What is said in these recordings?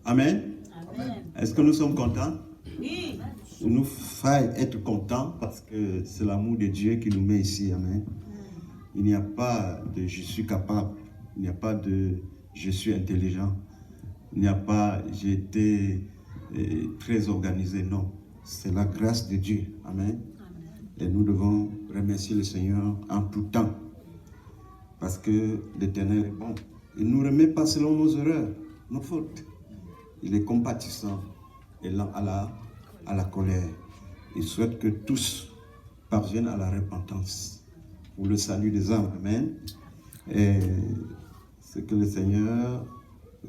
Amen. Amen. Est-ce que nous sommes contents? Oui. Il nous faille être contents parce que c'est l'amour de Dieu qui nous met ici. Amen. Il n'y a pas de je suis capable. Il n'y a pas de je suis intelligent. Il n'y a pas j'ai été très organisé. Non. C'est la grâce de Dieu. Amen. Et nous devons remercier le Seigneur en tout temps. Parce que l'Éternel est bon. Il ne nous remet pas selon nos erreurs, nos fautes. Il est compatissant et lent à la colère. Il souhaite que tous parviennent à la repentance pour le salut des âmes. Amen. Et ce que le Seigneur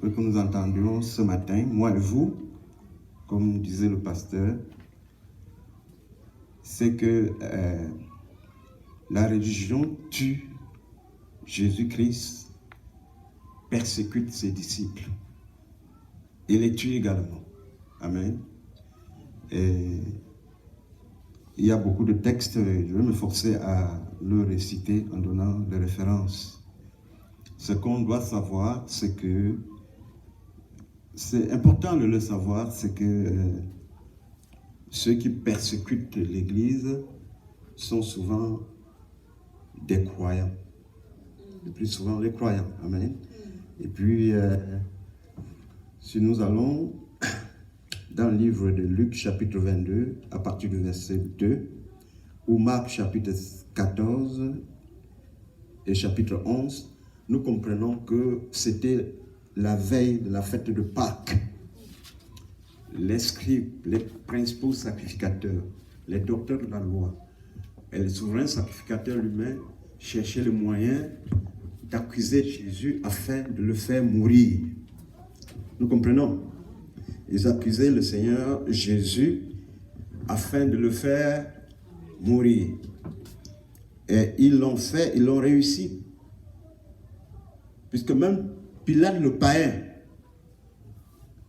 veut que nous entendions ce matin, moi et vous, comme disait le pasteur, c'est que la religion tue Jésus-Christ, persécute ses disciples et les tue également. Amen. Et il y a beaucoup de textes, je vais me forcer à le réciter en donnant des références. Ce qu'on doit savoir, c'est que, c'est important de le savoir, c'est que ceux qui persécutent l'Église sont souvent des croyants. Le plus souvent les croyants. Amen. Et puis, si nous allons dans le livre de Luc chapitre 22, à partir du verset 2, ou Marc chapitre 14 et chapitre 11, nous comprenons que c'était la veille de la fête de Pâques. Les scribes, les principaux sacrificateurs, les docteurs de la loi et le souverain sacrificateur lui-même cherchaient le moyen d'accuser Jésus afin de le faire mourir. Nous comprenons? Ils accusaient le Seigneur Jésus afin de le faire mourir. Et ils l'ont fait, ils l'ont réussi. Puisque même Pilate le païen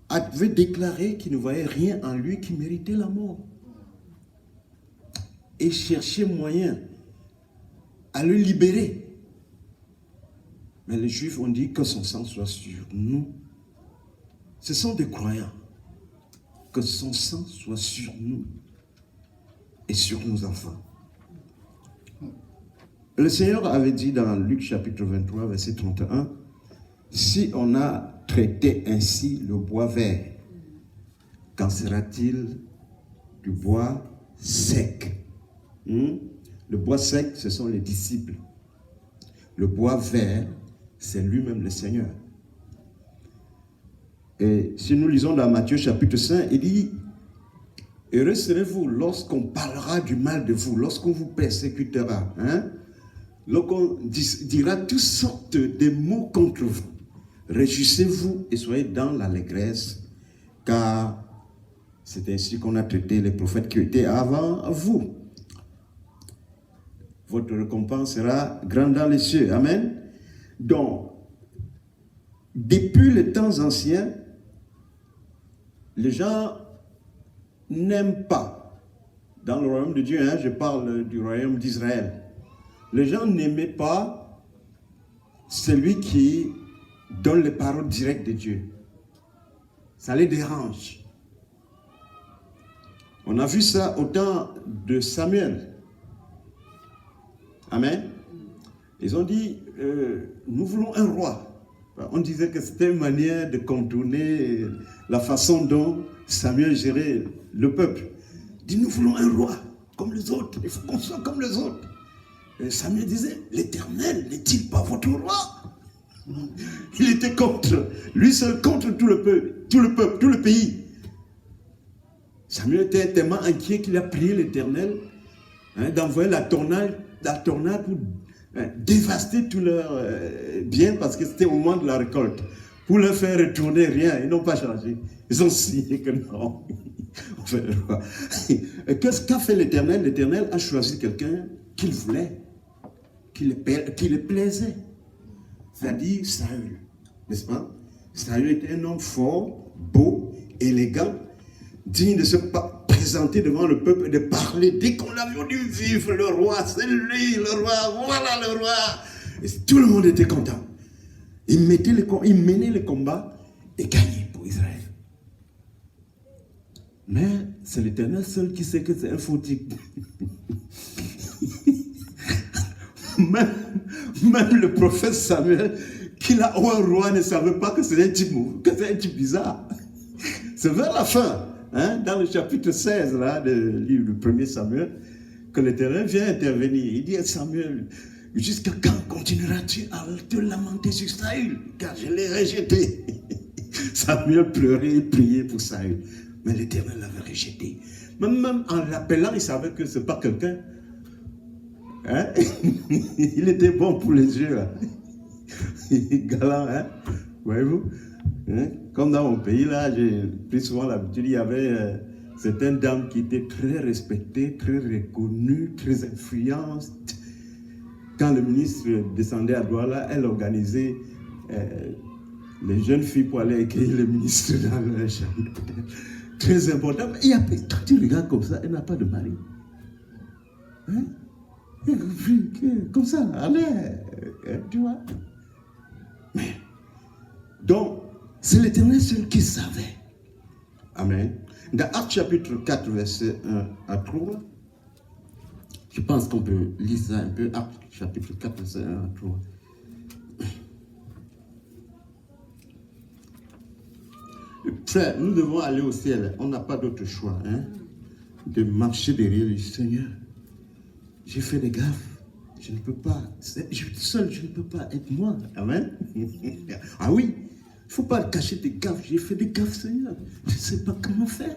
avait déclaré qu'il ne voyait rien en lui qui méritait la mort. Et cherchait moyen à le libérer. Mais les Juifs ont dit que son sang soit sur nous. Ce sont des croyants. Que son sang soit sur nous et sur nos enfants. Le Seigneur avait dit dans Luc chapitre 23, verset 31, « Si on a traité ainsi le bois vert, qu'en sera-t-il du bois sec ?» Le bois sec, ce sont les disciples. Le bois vert, c'est lui-même le Seigneur. Et si nous lisons dans Matthieu chapitre 5, il dit « Heureux serez-vous lorsqu'on parlera du mal de vous, lorsqu'on vous persécutera, lorsqu'on dira toutes sortes de mots contre vous. Réjouissez-vous et soyez dans l'allégresse, car c'est ainsi qu'on a traité les prophètes qui étaient avant vous. Votre récompense sera grande dans les cieux. » Amen. Donc, depuis les temps anciens, les gens n'aiment pas, dans le royaume de Dieu, je parle du royaume d'Israël, les gens n'aimaient pas celui qui donne les paroles directes de Dieu. Ça les dérange. On a vu ça au temps de Samuel. Amen. Ils ont dit, nous voulons un roi. On disait que c'était une manière de contourner la façon dont Samuel gérait le peuple. Il dit, nous voulons un roi, comme les autres. Il faut qu'on soit comme les autres. Et Samuel disait, l'Éternel n'est-il pas votre roi? Il était contre, lui seul contre tout le peuple, tout le pays. Samuel était tellement inquiet qu'il a prié l'Éternel d'envoyer la tornade pour dévaster tous leurs biens, parce que c'était au moment de la récolte. Pour leur faire retourner rien, ils n'ont pas changé. Ils ont signé que non. Qu'est-ce qu'a fait l'Éternel? L'Éternel a choisi quelqu'un qu'il voulait, qui le plaisait. C'est-à-dire Saül, n'est-ce pas? Saül était un homme fort, beau, élégant, digne de se présenter devant le peuple et de parler. Dès qu'on a vu vivre le roi, c'est lui le roi, voilà le roi. Et tout le monde était content. Il menait les combats et gagner pour Israël. Mais c'est l'Éternel seul qui sait que c'est un faux type. Même le prophète Samuel, qui l'a au roi, ne savait pas que c'est un type bizarre. C'est vers la fin, hein, dans le chapitre 16 là, du livre du 1er Samuel, que l'Éternel vient intervenir. Il dit à Samuel, jusqu'à quand continueras-tu à te lamenter sur Saül, car je l'ai rejeté. Samuel pleurait et priait pour Saül. Mais l'Éternel l'avait rejeté. Même en l'appelant, il savait que ce n'est pas quelqu'un. Hein? Il était bon pour les yeux. Hein? Galant, hein? Voyez-vous? Hein? Comme dans mon pays, là, j'ai plus souvent l'habitude, il y avait certaines dames qui étaient très respectées, très reconnues, très influentes. Quand le ministre descendait à Douala, elle organisait les jeunes filles pour aller accueillir le ministre dans leur chambre. Très important. Mais quand tu regardes comme ça, elle n'a pas de mari. Hein? Comme ça, allez, tu vois. Mais, donc, c'est l'Éternel seul qui savait. Amen. Dans Actes chapitre 4, verset 1 à 3, je pense qu'on peut lire ça un peu. Actes chapitre 4, verset 1 à 3. Frère, nous devons aller au ciel. On n'a pas d'autre choix, hein, de marcher derrière le Seigneur. J'ai fait des gaffes. Je ne peux pas. Seul, je ne peux pas être moi. Amen. Ah oui. Il ne faut pas cacher des gaffes. J'ai fait des gaffes, Seigneur. Je ne sais pas comment faire.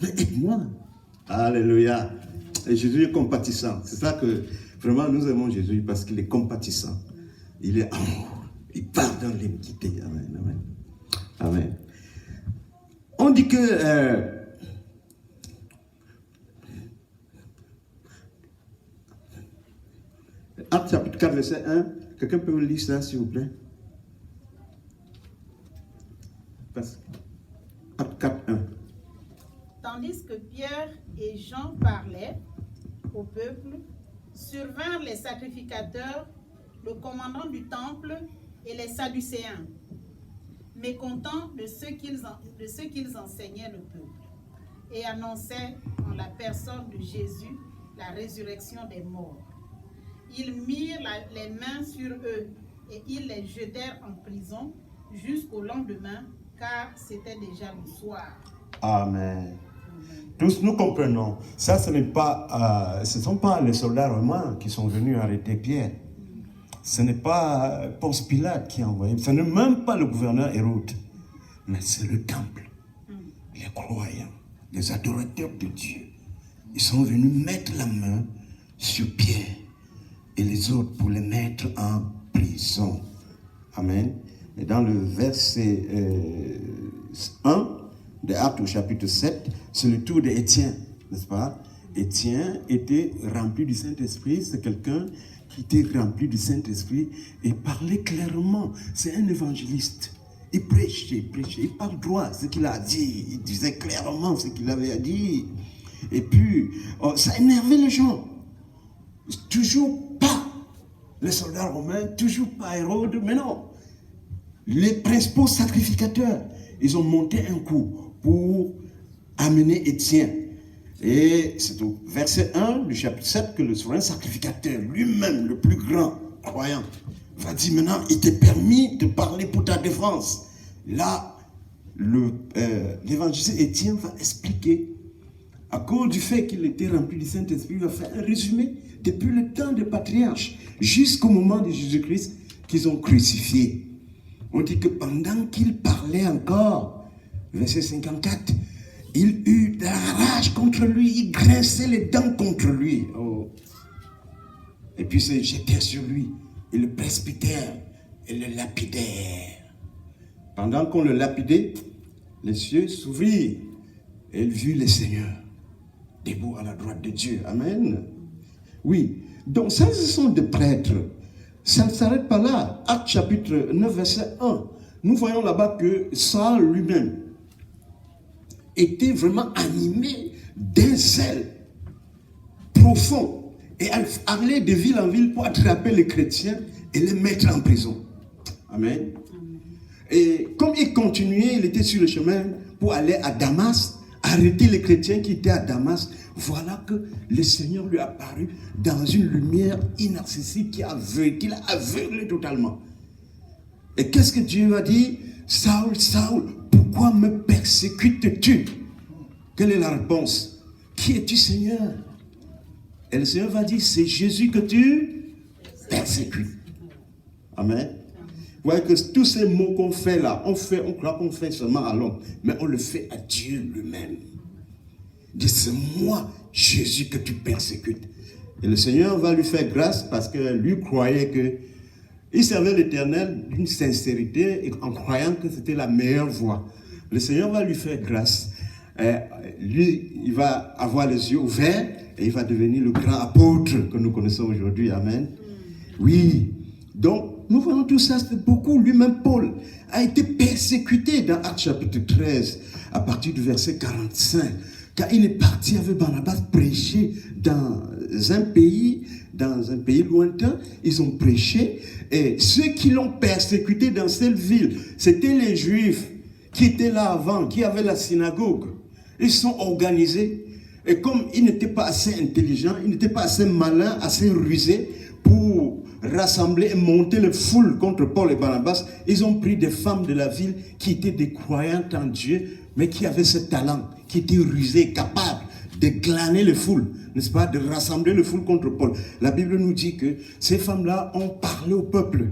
Mais aide-moi. Alléluia. Et Jésus est compatissant. C'est ça que vraiment nous aimons Jésus parce qu'il est compatissant. Il est amour. Il pardonne l'iniquité. Amen. Amen. Amen. On dit que Actes chapitre 4, verset 1, quelqu'un peut me lire ça, s'il vous plaît? Actes 4, 1. Tandis que Pierre et Jean parlaient au peuple, survinrent les sacrificateurs, le commandant du temple et les Sadducéens, mécontents de ce qu'ils enseignaient le peuple, et annonçaient en la personne de Jésus la résurrection des morts. Ils mirent les mains sur eux et ils les jetèrent en prison jusqu'au lendemain, car c'était déjà le soir. Amen. Tous nous comprenons. Ça, ce ne sont pas les soldats romains qui sont venus arrêter Pierre. Ce n'est pas Ponce Pilate qui a envoyé. Ce n'est même pas le gouverneur Hérode. Mais c'est le temple. Les croyants, les adorateurs de Dieu. Ils sont venus mettre la main sur Pierre et les autres pour les mettre en prison. Amen. Et dans le verset 1 de Actes au chapitre 7, c'est le tour d'Étienne, n'est-ce pas? Étienne était rempli du Saint-Esprit, c'est quelqu'un qui était rempli du Saint-Esprit et parlait clairement. C'est un évangéliste. Il prêchait, il parle droit ce qu'il a dit, il disait clairement ce qu'il avait à dire. Et puis, ça énervait les gens. Toujours pas les soldats romains, toujours pas Hérode, mais non. Les principaux sacrificateurs, ils ont monté un coup pour amener Étienne. Et c'est au verset 1 du chapitre 7 que le souverain sacrificateur, lui-même le plus grand croyant, va dire maintenant, il t'est permis de parler pour ta défense. Là, l'évangéliste Étienne va expliquer, à cause du fait qu'il était rempli du Saint-Esprit, il va faire un résumé depuis le temps des patriarches jusqu'au moment de Jésus-Christ qu'ils ont crucifié. On dit que pendant qu'il parlait encore, verset 54, il eut de la rage contre lui, il grinçait les dents contre lui. Oh. Et puis se jetait sur lui, et le presbytère, et le lapidèrent. Pendant qu'on le lapidait, les cieux s'ouvrirent, et il vit le Seigneur debout à la droite de Dieu. Amen. Oui, donc ça, ce sont des prêtres. Ça ne s'arrête pas là. Actes chapitre 9, verset 1. Nous voyons là-bas que Saul lui-même était vraiment animé d'un zèle profond et allait de ville en ville pour attraper les chrétiens et les mettre en prison. Amen. Et comme il continuait, il était sur le chemin pour aller à Damas, arrêter les chrétiens qui étaient à Damas. Voilà que le Seigneur lui est apparu dans une lumière inaccessible qui l'a aveuglé totalement. Et qu'est-ce que Dieu a dit? Saül, Saül, pourquoi me persécutes-tu? Quelle est la réponse? Qui es-tu, Seigneur? Et le Seigneur va dire, c'est Jésus que tu persécutes. Amen. Vous voyez que tous ces mots qu'on fait là, on croit qu'on fait seulement à l'homme, mais on le fait à Dieu lui-même. Il dit, c'est moi, Jésus, que tu persécutes. Et le Seigneur va lui faire grâce parce que lui croyait que il servait l'Éternel d'une sincérité et en croyant que c'était la meilleure voie. Le Seigneur va lui faire grâce. Lui, il va avoir les yeux ouverts et il va devenir le grand apôtre que nous connaissons aujourd'hui. Amen. Oui. Donc, nous voyons tout ça, c'est beaucoup. Lui-même, Paul, a été persécuté dans Actes chapitre 13, à partir du verset 45. Car il est parti avec Barnabas prêcher dans un pays lointain. Ils ont prêché. Et ceux qui l'ont persécuté dans cette ville, c'était les Juifs qui étaient là avant, qui avaient la synagogue. Ils sont organisés. Et comme ils n'étaient pas assez intelligents, ils n'étaient pas assez malins, assez rusés pour rassembler et monter les foules contre Paul et Barnabas, ils ont pris des femmes de la ville qui étaient des croyantes en Dieu, mais qui avaient ce talent, qui étaient rusées, capables de glaner les foules, n'est-ce pas, de rassembler les foules contre Paul. La Bible nous dit que ces femmes-là ont parlé au peuple.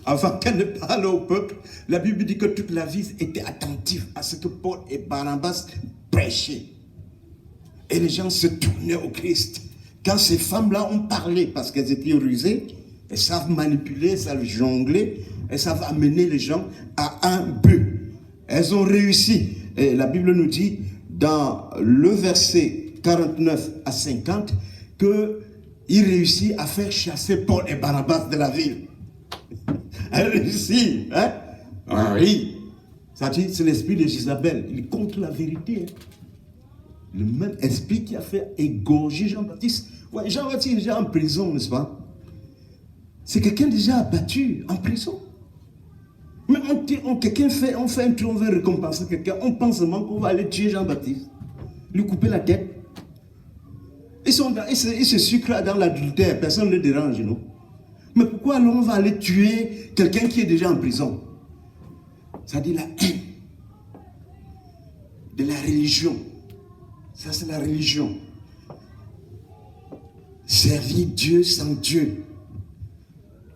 Avant qu'elles ne parlent au peuple, la Bible dit que toute la ville était attentive à ce que Paul et Barnabas prêchaient. Et les gens se tournaient au Christ. Quand ces femmes-là ont parlé, parce qu'elles étaient rusées, elles savent manipuler, elles savent jongler, elles savent amener les gens à un but. Elles ont réussi. Et la Bible nous dit, dans le verset 49 à 50, qu'il réussit à faire chasser Paul et Barnabas de la ville. Elle réussit, hein? Ah oui. Ça dit, c'est l'esprit de Jézabel. Il est contre la vérité. Hein? Le même esprit qui a fait égorger Jean-Baptiste. Ouais, Jean-Baptiste est déjà en prison, n'est-ce pas? C'est quelqu'un déjà abattu en prison. Mais quelqu'un fait un truc, on veut récompenser quelqu'un, on pense seulement qu'on va aller tuer Jean-Baptiste, lui couper la tête. Ils se sucrent dans l'adultère, personne ne les dérange, non? Mais pourquoi alors on va aller tuer quelqu'un qui est déjà en prison? Ça dit la haine de la religion. Ça, c'est la religion. Servir Dieu sans Dieu,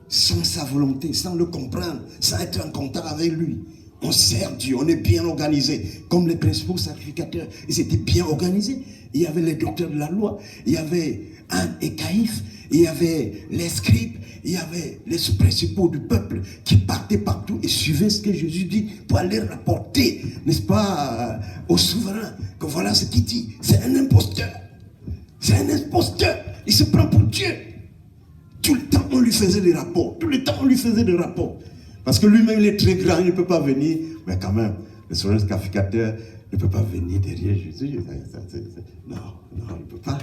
sans sa volonté, sans le comprendre, sans être en contact avec lui. On sert Dieu, on est bien organisé. Comme les principaux sacrificateurs, ils étaient bien organisés. Il y avait les docteurs de la loi, il y avait Anne et Caïphe, il y avait les scribes, il y avait les principaux du peuple qui partaient partout et suivaient ce que Jésus dit pour aller rapporter, n'est-ce pas, au souverain, que voilà ce qu'il dit. C'est un imposteur. C'est un imposteur. Il se prend pour Dieu. Tout le temps, on lui faisait des rapports. Tout le temps, on lui faisait des rapports. Parce que lui-même, il est très grand, il ne peut pas venir. Mais quand même, le souverain sacrificateur ne peut pas venir derrière Jésus. Non, il ne peut pas.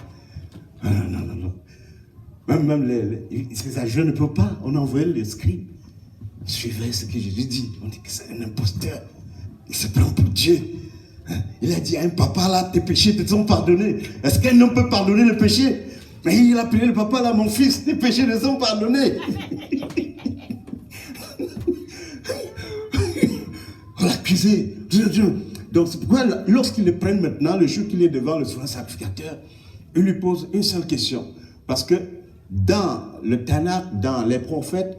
Non. Même ces agents ne peuvent pas. On a envoyé les scribes. Suivez ce que Jésus dit. On dit que c'est un imposteur. Il se prend pour Dieu. Il a dit à un papa là, tes péchés te sont pardonnés. Est-ce qu'un homme peut pardonner le péché? Mais il a appelé le papa là, mon fils, tes péchés te sont pardonnés. On l'a accusé. Donc c'est pourquoi lorsqu'ils le prennent maintenant, le jour qu'il est devant le souverain sacrificateur, il lui pose une seule question. Parce que dans le Tanakh, dans les prophètes,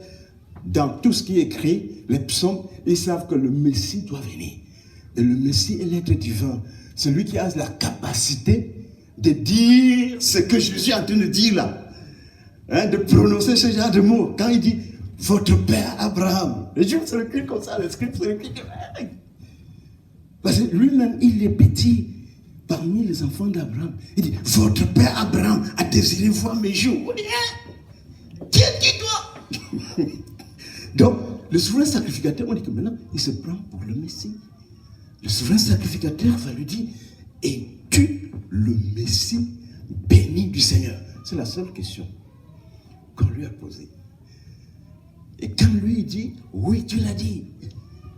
dans tout ce qui est écrit, les psaumes, ils savent que le Messie doit venir. Et le Messie est l'être divin. C'est lui qui a la capacité de dire ce que Jésus est en train de dire là. Hein, de prononcer ce genre de mots. Quand il dit, votre père Abraham. Les Juifs se reculent comme ça, les scribes se reculent. Parce que lui-même, il est petit parmi les enfants d'Abraham. Il dit, votre père Abraham a désiré voir mes jours. On dit, hein? Qui toi? Donc, le souverain sacrificateur, on dit que maintenant, il se prend pour le Messie. Le souverain sacrificateur va lui dire, es-tu le Messie béni du Seigneur? C'est la seule question qu'on lui a posée. Et quand lui il dit, oui, tu l'as dit.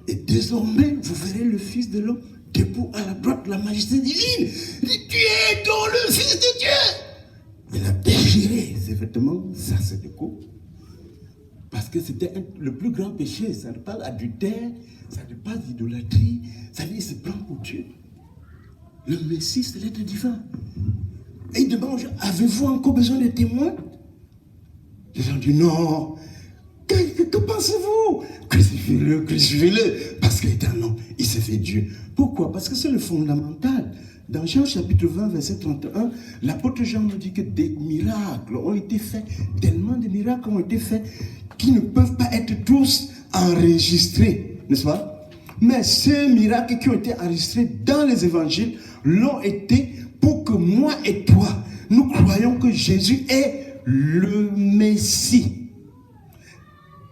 Et désormais, vous verrez le Fils de l'homme debout à la droite de la majesté divine. Il dit, tu es donc le Fils de Dieu. Il a déchiré ses vêtements, ça c'est de quoi? Parce que c'était le plus grand péché. Ça ne parle d'adultère, ça ne parle d'idolâtrie. Ça veut dire qu'il se prend pour Dieu. Le Messie, c'est l'être divin. Et il demande, avez-vous encore besoin de témoins? Les gens disent, non. Que pensez-vous? Crucifiez-le, crucifiez-le. Parce qu'il est un homme, il s'est fait Dieu. Pourquoi? Parce que c'est le fondamental. Dans Jean chapitre 20, verset 31, l'apôtre Jean nous dit que des miracles ont été faits, tellement de miracles ont été faits, qui ne peuvent pas être tous enregistrés, n'est-ce pas? Mais ces miracles qui ont été enregistrés dans les évangiles l'ont été pour que moi et toi, nous croyons que Jésus est le Messie,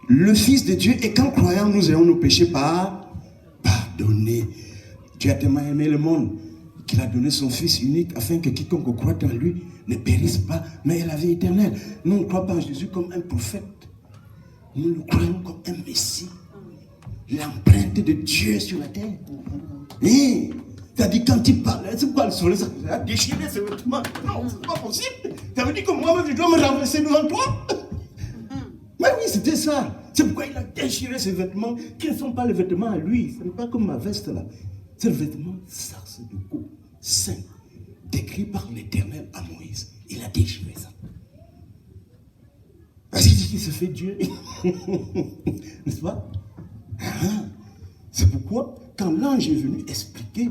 le Fils de Dieu, et qu'en croyant, nous ayons nos péchés pardonnés. Dieu a tellement aimé le monde qu'il a donné son Fils unique afin que quiconque croit en lui ne périsse pas, mais ait la vie éternelle. Nous ne croyons pas en Jésus comme un prophète. Nous le croyons comme un Messie. L'empreinte de Dieu sur la terre. Et c'est-à-dire quand il parle, c'est quoi le soleil? Ça a déchiré ses vêtements. Non, c'est pas possible. Ça veut dire que moi-même je dois me renverser devant toi. Mais oui, c'était ça. C'est pourquoi il a déchiré ses vêtements, qui ne sont pas les vêtements à lui. Ce n'est pas comme ma veste là. C'est le vêtement sarce de cou, saint, décrit par l'Éternel à Moïse. Il a déchiré ça. Parce qu'il dit qu'il se fait Dieu. N'est-ce pas? C'est pourquoi, quand l'ange est venu expliquer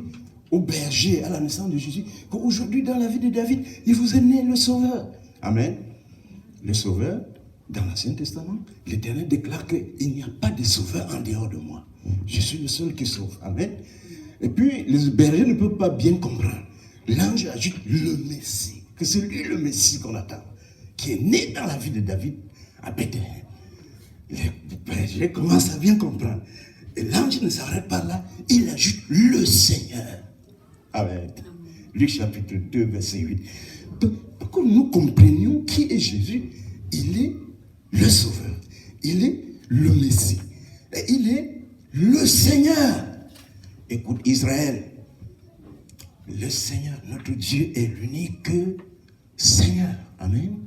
au berger à la naissance de Jésus, qu'aujourd'hui, dans la vie de David, il vous est né le Sauveur. Amen. Le Sauveur, dans l'Ancien Testament, l'Éternel déclare qu'il n'y a pas de Sauveur en dehors de moi. Je suis le seul qui sauve. Amen. Et puis, les bergers ne peuvent pas bien comprendre. L'ange ajoute le Messie, que c'est lui le Messie qu'on attend, qui est né dans la vie de David à Bethléem. Les bergers commencent à bien comprendre. Et l'ange ne s'arrête pas là, il ajoute le Seigneur. Amen. Luc chapitre 2, verset 8. Donc, pour que nous comprenions qui est Jésus, il est le Sauveur, il est le Messie, et il est le Seigneur. Écoute Israël, le Seigneur, notre Dieu est l'unique Seigneur. Amen.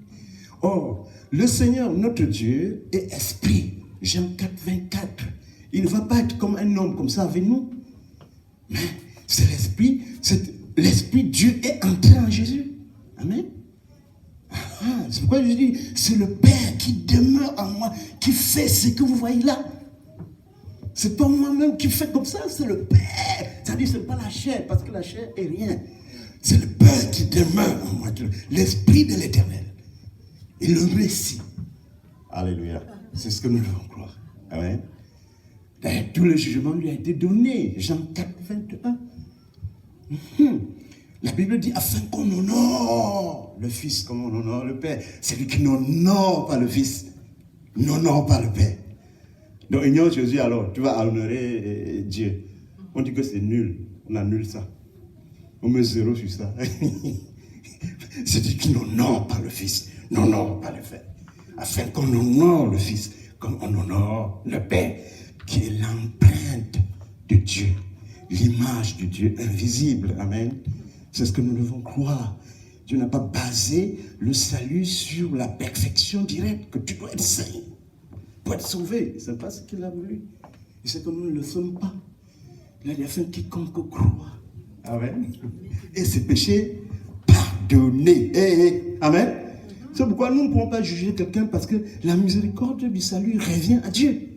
Or, le Seigneur, notre Dieu, est esprit. Jean 4, 24. Il ne va pas être comme un homme comme ça avec nous. Mais c'est l'esprit, l'esprit Dieu est entré en Jésus. Amen. C'est pourquoi je dis, c'est le Père qui demeure en moi, qui fait ce que vous voyez là. C'est pas moi-même qui fait comme ça, c'est le Père. C'est-à-dire, ce n'est pas la chair, parce que la chair est rien. C'est le Père qui demeure en moi, l'Esprit de l'Éternel. Et le Messie. Alléluia. C'est ce que nous devons croire. Amen. D'ailleurs, tout le jugement lui a été donné. Jean 4, 21. La Bible dit, afin qu'on honore le Fils comme on honore le Père. C'est lui qui n'honore pas le Fils, n'honore pas le Père. Donc, ignore Jésus, alors, tu vas honorer Dieu. On dit que c'est nul. On annule ça. On met 0 sur ça. C'est lui qui n'honore pas le Fils, n'honore pas le Père. Afin qu'on honore le Fils comme on honore le Père, qui est l'empreinte de Dieu, l'image de Dieu invisible. Amen. C'est ce que nous devons croire. Dieu n'a pas basé le salut sur la perfection directe, que tu dois être saint pour être sauvé. Ce n'est pas ce qu'il a voulu. Et c'est que nous ne le sommes pas. Il a dit, afin quiconque croit. Amen. Et ses péchés pardonnés. Amen. C'est pourquoi nous ne pouvons pas juger quelqu'un, parce que la miséricorde du salut revient à Dieu.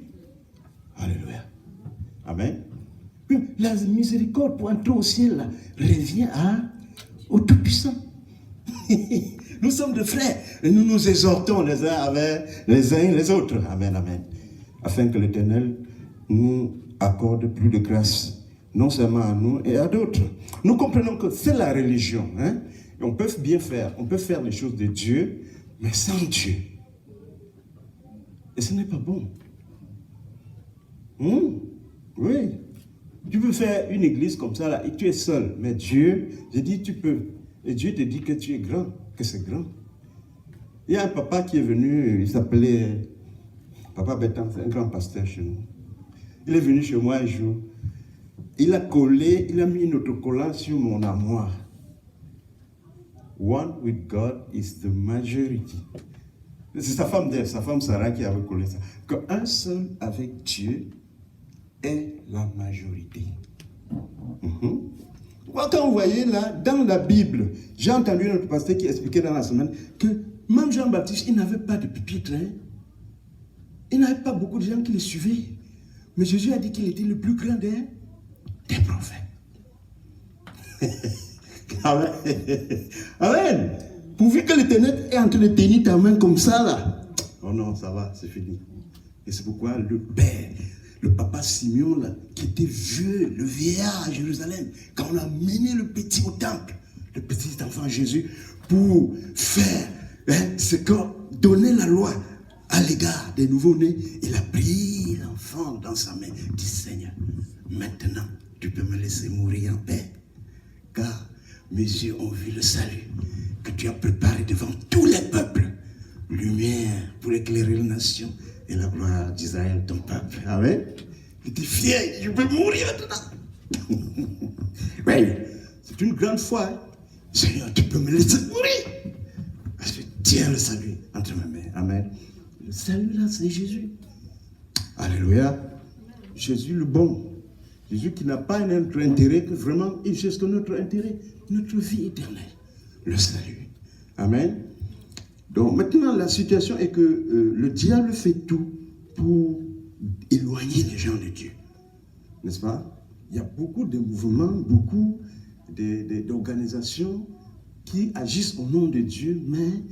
Alléluia. Amen. La miséricorde pour entrer au ciel là, revient au Tout-Puissant. Nous sommes des frères et nous nous exhortons les uns avec les uns et les autres. Amen, amen. Afin que l'Éternel nous accorde plus de grâce, non seulement à nous et à d'autres. Nous comprenons que c'est la religion. Hein? Et on peut bien faire, on peut faire les choses de Dieu, mais sans Dieu. Et ce n'est pas bon. Oui. Tu peux faire une église comme ça, là, et tu es seul. Mais Dieu, j'ai dit, tu peux. Et Dieu te dit que tu es grand, que c'est grand. Il y a un papa qui est venu, il s'appelait Papa Bertrand, c'est un grand pasteur chez nous. Il est venu chez moi un jour. Il a collé, il a mis un autocollant sur mon armoire. One with God is the majority. C'est sa femme Sarah qui avait collé ça. Qu'un seul avec Dieu est la majorité. Quand vous voyez là, dans la Bible, j'ai entendu notre pasteur qui expliquait dans la semaine que même Jean-Baptiste, il n'avait pas de pupitre. Il n'avait pas beaucoup de gens qui le suivaient. Mais Jésus a dit qu'il était le plus grand des prophètes. Amen. Amen. Pourvu que l'Éternel est en train de tenir ta main comme ça là. Oh non, ça va, c'est fini. Et c'est pourquoi le père, le papa Simeon là, qui était vieux, le vieillard à Jérusalem, quand on a mené le petit au temple, le petit enfant Jésus, pour faire ce qu'on donnait la loi à l'égard des nouveaux-nés, il a pris l'enfant dans sa main, dit Seigneur, maintenant tu peux me laisser mourir en paix, car mes yeux ont vu le salut que tu as préparé devant tous les peuples, lumière pour éclairer les nations et la gloire d'Israël, ton peuple. Amen. Il était fier, je peux mourir maintenant. Oui, c'est une grande foi. Hein? Seigneur, tu peux me laisser mourir. Parce que tiens le salut entre mes mains. Amen. Le salut là, c'est Jésus. Alléluia. Jésus le bon. Jésus qui n'a pas un autre intérêt que vraiment, il cherche que notre intérêt, notre vie éternelle. Le salut. Amen. Donc maintenant, la situation est que le diable fait tout pour éloigner les gens de Dieu. N'est-ce pas? Il y a beaucoup de mouvements, beaucoup d'organisations qui agissent au nom de Dieu, mais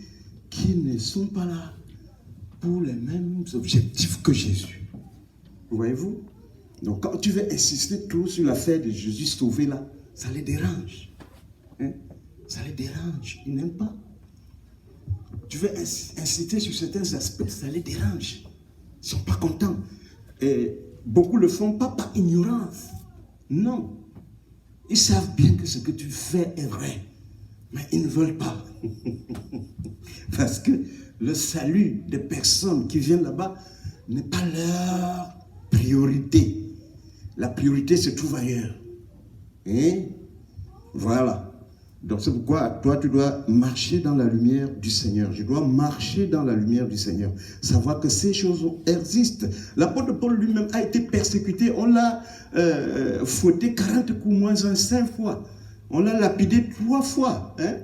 qui ne sont pas là pour les mêmes objectifs que Jésus. Voyez-vous? Donc quand tu veux insister trop sur l'affaire de Jésus sauvé là, ça les dérange. Hein? Ça les dérange. Ils n'aiment pas. Tu veux insister sur certains aspects, ça les dérange. Ils ne sont pas contents. Et beaucoup le font pas par ignorance. Non. Ils savent bien que ce que tu fais est vrai. Mais ils ne veulent pas. Parce que le salut des personnes qui viennent là-bas n'est pas leur priorité. La priorité se trouve ailleurs. Et voilà. Donc c'est pourquoi toi tu dois marcher dans la lumière du Seigneur. Je dois marcher dans la lumière du Seigneur. Savoir que ces choses existent. L'apôtre Paul lui-même a été persécuté. On l'a fouetté 40 coups moins 1, 5 fois. On l'a lapidé 3 fois. Hein?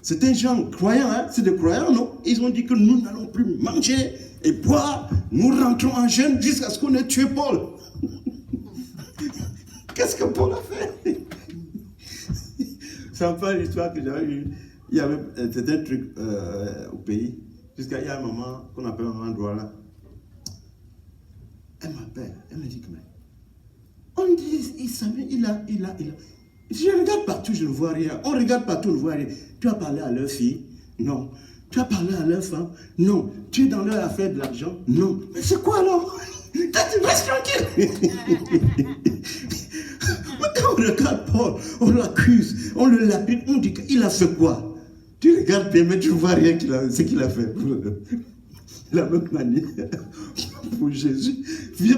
C'est un gens croyants, hein? C'est des croyants, non? Ils ont dit que nous n'allons plus manger et boire. Nous rentrons en jeûne jusqu'à ce qu'on ait tué Paul. Qu'est-ce que Paul a fait? C'est un peu l'histoire que j'avais eue. Il y avait un truc au pays. Jusqu'à il y a un moment qu'on appelle un endroit là. Elle m'appelle. Elle me dit que on dit, il a. Je regarde partout, je ne vois rien. On regarde partout, on ne voit rien. Tu as parlé à leur fille? Non. Tu as parlé à leur femme? Non. Tu es dans leur affaire de l'argent? Non. Mais c'est quoi alors? Tu restes tranquille. Quand on regarde Paul, on l'accuse, on le lapide, on dit qu'il a fait quoi? Tu regardes bien, mais tu ne vois rien ce qu'il a fait. De la même manière, pour Jésus.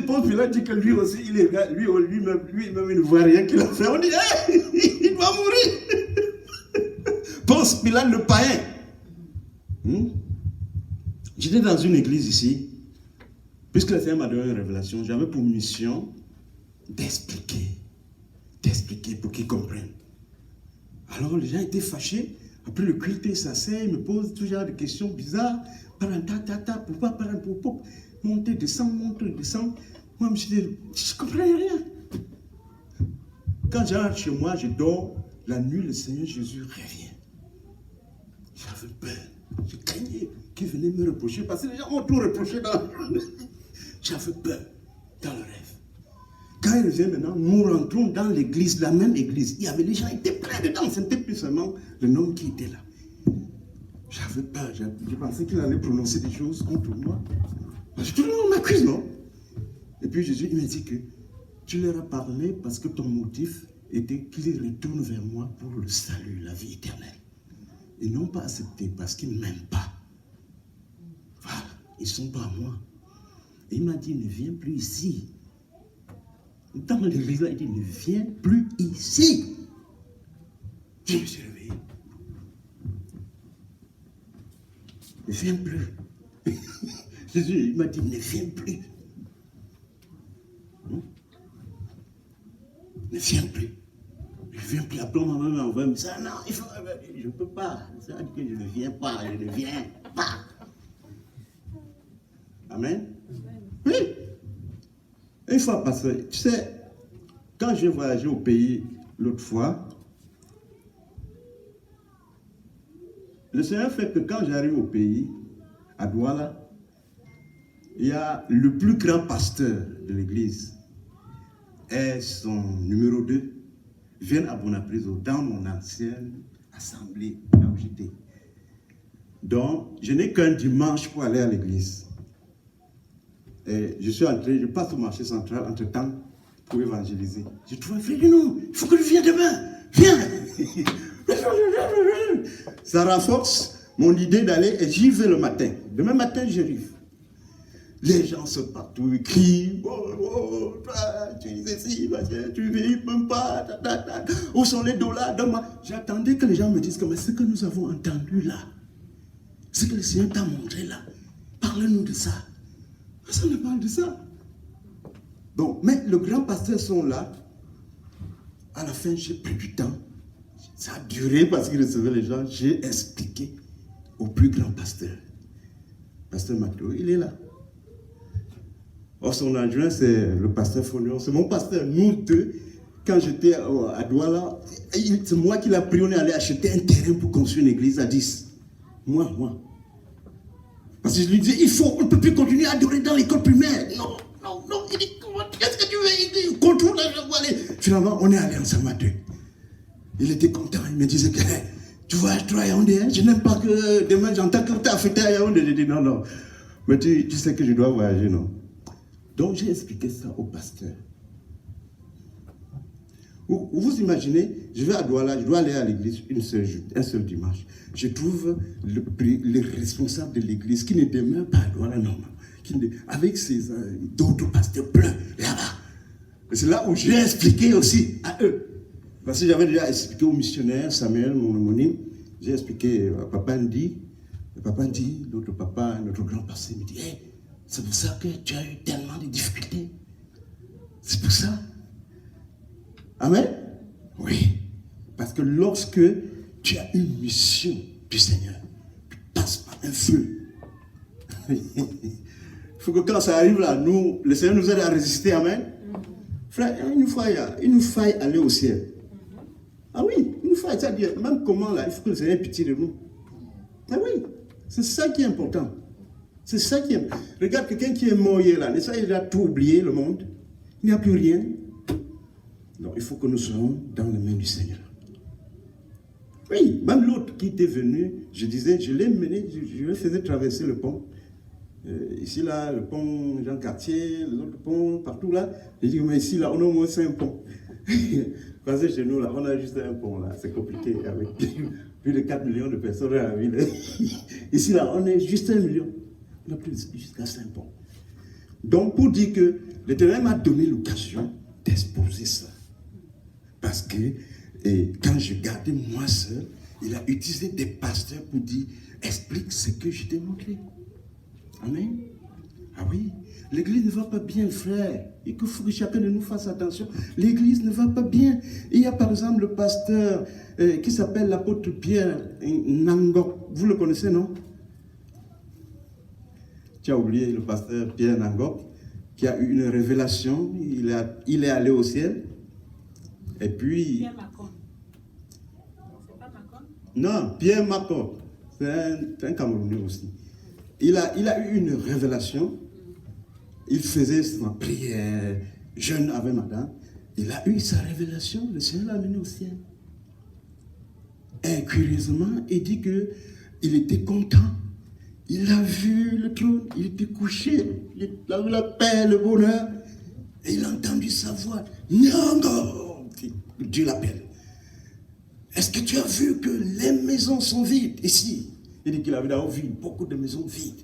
Paul Pilate dit que lui aussi, lui-même, il ne voit rien qu'il a fait. On dit, hey, il va mourir. Ponce Pilate, le païen. J'étais dans une église ici. Puisque le Seigneur m'a donné une révélation, j'avais pour mission d'expliquer pour qu'ils comprennent. Alors les gens étaient fâchés. Après le culte, ils s'asseyent, ils me posent tout genre de questions bizarres. Pourquoi, monter, descendre. Moi, je me suis dit, je ne comprenais rien. Quand j'arrive chez moi, je dors. La nuit, le Seigneur Jésus revient. J'avais peur. Je craignais qu'il venait me reprocher. Parce que les gens ont tout reproché dans la journée. J'avais peur dans le rêve. Quand il revient maintenant, nous rentrons dans l'église, la même église. Il y avait les gens, ils étaient pleins dedans. Ce n'était plus seulement le nom qui était là. J'avais peur. Je pensais qu'il allait prononcer des choses contre moi. Parce que tout le monde m'accuse, non? Et puis Jésus, il m'a dit que tu leur as parlé parce que ton motif était qu'ils retournent vers moi pour le salut, la vie éternelle. Ils n'ont pas accepté parce qu'ils ne m'aiment pas. Voilà, ils ne sont pas à moi. Et il m'a dit, ne viens plus ici. Dans l'église, il dit, ne viens plus ici. Je me suis réveillé. Ne viens plus. Jésus, il m'a dit, ne viens plus. Ne viens plus. Je ne viens plus. Après, ma maman m'a envoyé un message. Non, je ne peux pas. Ça dit que je ne viens pas. Je ne viens pas. Amen. Oui. Une fois passé, tu sais, quand j'ai voyagé au pays l'autre fois, le Seigneur fait que quand j'arrive au pays, à Douala, il y a le plus grand pasteur de l'église et son numéro 2 viennent à Bonapriso dans mon ancienne assemblée là où j'étais. Donc, je n'ai qu'un dimanche pour aller à l'église. Et je suis entré, je passe au marché central entre-temps pour évangéliser. Je trouve un frère, non, il faut que je vienne demain. Viens. Ça renforce mon idée d'aller et j'y vais le matin. Demain matin, j'arrive. Les gens sont partout, ils crient. Oh, tu dis ceci, tu ne vis même pas. Où sont les dollars? J'attendais que les gens me disent que mais ce que nous avons entendu là, ce que le Seigneur t'a montré là, parle-nous de ça. Personne ne parle de ça. Donc, mais les grands pasteurs sont là. À la fin, j'ai pris du temps. Ça a duré parce qu'il recevait les gens. J'ai expliqué au plus grand pasteur. Pasteur Mathieu, il est là. Or, son adjoint, c'est le pasteur Fognon. C'est mon pasteur. Nous deux, quand j'étais à Douala, c'est moi qui l'a pris. On est allé acheter un terrain pour construire une église à 10. Moi. Parce que je lui disais, on ne peut plus continuer à adorer dans l'école primaire. Non. Il dit, qu'est-ce que tu veux? Il contrôle là, je dois aller. Finalement, on est allé ensemble à deux. Il était content. Il me disait que, tu vois, toi à Yaoundé, je n'aime pas que demain j'entends que tu as affecté à Yaoundé. J'ai dit, non. Mais tu sais que je dois voyager, non? Donc, j'ai expliqué ça au pasteur. Vous imaginez, je vais à Douala, je dois aller à l'église un seul dimanche. Je trouve le responsable de l'église qui ne demeure pas à Douala normalement, avec d'autres pasteurs pleins là-bas. C'est là où j'ai expliqué aussi à eux. Parce que j'avais déjà expliqué au missionnaire Samuel, mon homonyme, j'ai expliqué à Papa Ndi. Papa Ndi, notre papa, notre grand pasteur, me dit, hey, c'est pour ça que tu as eu tellement de difficultés. C'est pour ça. Amen? Oui. Parce que lorsque tu as une mission du Seigneur, tu passes par un feu. Il faut que quand ça arrive là, le Seigneur nous aide à résister. Amen? Frère, il nous faille aller au ciel. Ah oui, il nous faille. C'est-à-dire, même comment là, il faut que le Seigneur ait pitié de nous. Ah oui, c'est ça qui est important. C'est ça qui est. Regarde quelqu'un qui est mort hier là, n'est-ce pas, il a tout oublié, le monde. Il n'y a plus rien. Donc, il faut que nous soyons dans les mains du Seigneur. Oui, même l'autre qui était venu, je disais, je l'ai mené, je le faisais traverser le pont. Ici, là, le pont Jean Cartier, les autres ponts, partout là. J'ai dit, mais ici, là, on a au moins 5 ponts. Parce que chez nous, là, on a juste un pont, là. C'est compliqué, avec plus de 4 millions de personnes dans la ville. Ici, là, on est juste 1 million. On a plus jusqu'à 5 ponts. Donc, pour dire que l'Éternel m'a donné l'occasion d'exposer ça. Parce que quand je gardais moi seul, il a utilisé des pasteurs pour dire, explique ce que je t'ai montré. Amen. Ah oui, l'église ne va pas bien, frère. Il faut que chacun de nous fasse attention. L'église ne va pas bien. Il y a par exemple le pasteur qui s'appelle l'apôtre Pierre Nangok. Vous le connaissez, non? Tu as oublié le pasteur Pierre Nangok qui a eu une révélation. Il est allé au ciel. Et puis... Pierre Macon. C'est pas Macon? Non, Pierre Macon. C'est un Camerounais aussi. Il a eu une révélation. Il faisait sa prière jeune avec madame. Il a eu sa révélation. Le Seigneur l'a amené au ciel. Et curieusement, il dit qu'il était content. Il a vu le trône. Il était couché. Il a vu la paix, le bonheur. Et il a entendu sa voix. Nyango! Dieu l'appelle. Est-ce que tu as vu que les maisons sont vides ici? Il dit qu'il avait d'abord vu beaucoup de maisons vides.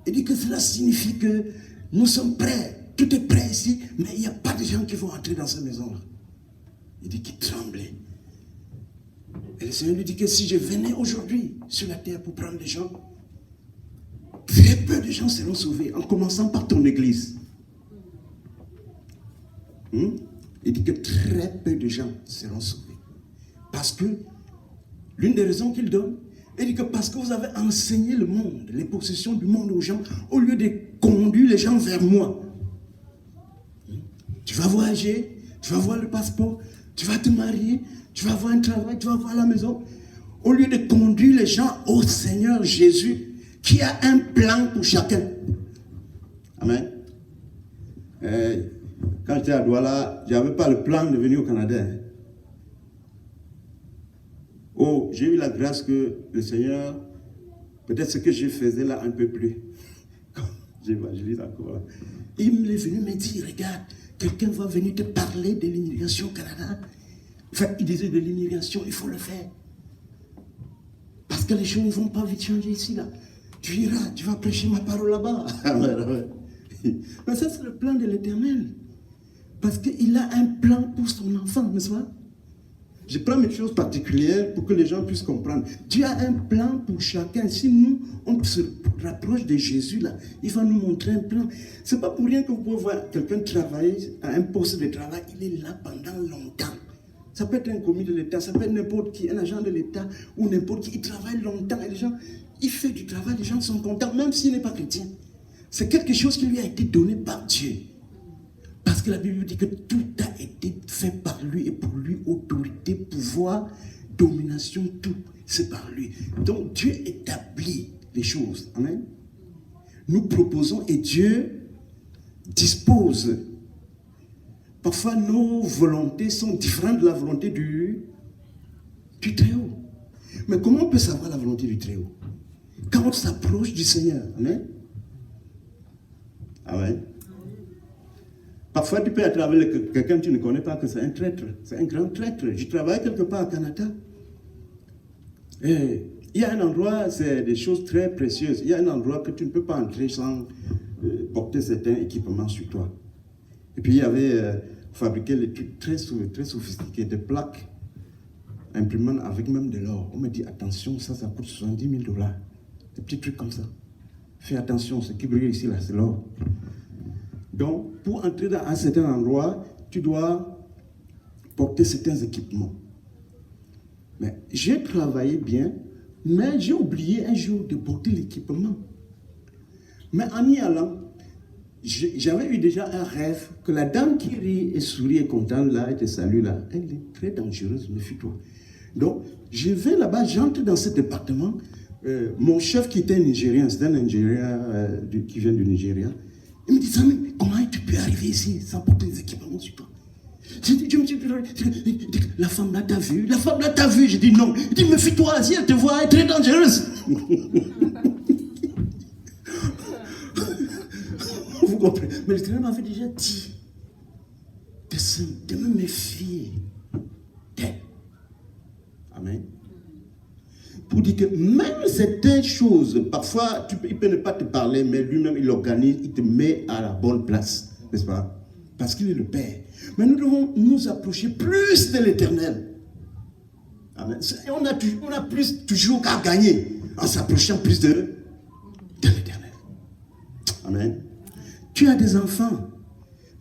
Il dit que cela signifie que nous sommes prêts. Tout est prêt ici, mais il n'y a pas de gens qui vont entrer dans cette maison-là. Il dit qu'il tremblait. Et le Seigneur lui dit que si je venais aujourd'hui sur la terre pour prendre des gens, très peu de gens seront sauvés, en commençant par ton église. Il dit que très peu de gens seront sauvés. Parce que, l'une des raisons qu'il donne, il dit que parce que vous avez enseigné le monde, les possessions du monde aux gens, au lieu de conduire les gens vers moi. Tu vas voyager, tu vas voir le passeport, tu vas te marier, tu vas avoir un travail, tu vas avoir la maison. Au lieu de conduire les gens au Seigneur Jésus, qui a un plan pour chacun. Amen. Quand j'étais à Douala, je n'avais pas le plan de venir au Canada. Oh, j'ai eu la grâce que le Seigneur, peut-être ce que je faisais là un peu plus, quand j'évangélise encore là, il est venu me dire, regarde, quelqu'un va venir te parler de l'immigration au Canada. Enfin, il disait de l'immigration, il faut le faire. Parce que les choses ne vont pas vite changer ici, là. Tu iras, tu vas prêcher ma parole là-bas. Mais ça, c'est le plan de l'Éternel. Parce qu'il a un plan pour son enfant, n'est-ce pas? Je prends mes choses particulières pour que les gens puissent comprendre. Dieu a un plan pour chacun. Si nous, on se rapproche de Jésus, là, il va nous montrer un plan. Ce n'est pas pour rien que vous pouvez voir quelqu'un travailler à un poste de travail. Il est là pendant longtemps. Ça peut être un commis de l'État, ça peut être n'importe qui, un agent de l'État ou n'importe qui. Il travaille longtemps et les gens, il fait du travail, les gens sont contents, même s'il n'est pas chrétien. C'est quelque chose qui lui a été donné par Dieu. Parce que la Bible dit que tout a été fait par lui et pour lui, autorité, pouvoir, domination, tout, c'est par lui. Donc Dieu établit les choses. Amen. Nous proposons et Dieu dispose. Parfois, nos volontés sont différentes de la volonté du Très-Haut. Mais comment on peut savoir la volonté du Très-Haut? Quand on s'approche du Seigneur. Amen. Amen. Parfois, tu peux être avec quelqu'un que tu ne connais pas, que c'est un traître. C'est un grand traître. Je travaille quelque part au Canada. Et il y a un endroit, c'est des choses très précieuses. Il y a un endroit que tu ne peux pas entrer sans porter certains équipements sur toi. Et puis, il y avait fabriqué des trucs très sophistiqués, des plaques imprimantes avec même de l'or. On me dit, attention, ça coûte $70 000. Des petits trucs comme ça. Fais attention, ce qui brille ici, là, c'est l'or. Donc, pour entrer dans un certain endroit, tu dois porter certains équipements. Mais j'ai travaillé bien, mais j'ai oublié un jour de porter l'équipement. Mais en y allant, j'avais eu déjà un rêve que la dame qui rit et sourit et contente là, et te salue là, elle est très dangereuse, méfie-toi. Donc, je vais là-bas, j'entre dans ce département. Mon chef qui était nigérien, c'est un Nigérien qui vient du Nigeria. Il me dit, Samy, comment tu peux arriver ici sans porter des équipements sur toi? Je me dis, la femme là t'a vu, la femme là t'a vu. Je dis non. Il dit, méfie-toi, si elle te voit, elle est très dangereuse. Vous comprenez? Mais le Seigneur m'avait déjà dit de me méfier d'elle. Amen. Pour dire que même certaines choses, parfois, il peut ne pas te parler, mais lui-même, il organise, il te met à la bonne place, n'est-ce pas? Parce qu'il est le Père. Mais nous devons nous approcher plus de l'Éternel. Amen. On a plus toujours qu'à gagner en s'approchant plus de l'Éternel. Amen. Tu as des enfants.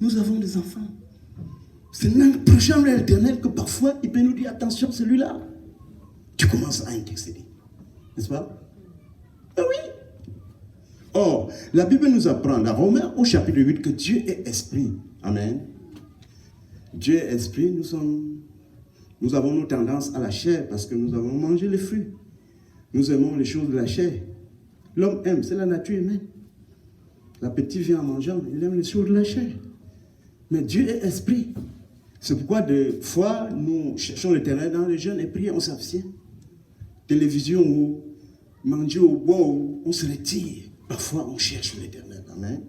Nous avons des enfants. C'est en approchant de l'Éternel que parfois, il peut nous dire, attention, celui-là. Tu commences à intercéder. N'est-ce pas? Oui. Or, la Bible nous apprend, dans Romains au chapitre 8, que Dieu est esprit. Amen. Dieu est esprit, nous avons nos tendances à la chair parce que nous avons mangé les fruits. Nous aimons les choses de la chair. L'homme aime, c'est la nature humaine. L'appétit vient en mangeant, il aime les choses de la chair. Mais Dieu est esprit. C'est pourquoi des fois, nous cherchons l'Éternel dans les jeûnes et prières, on s'abstient. Télévision ou manger ou boire, on se retire. Parfois, on cherche l'Éternel. Amen.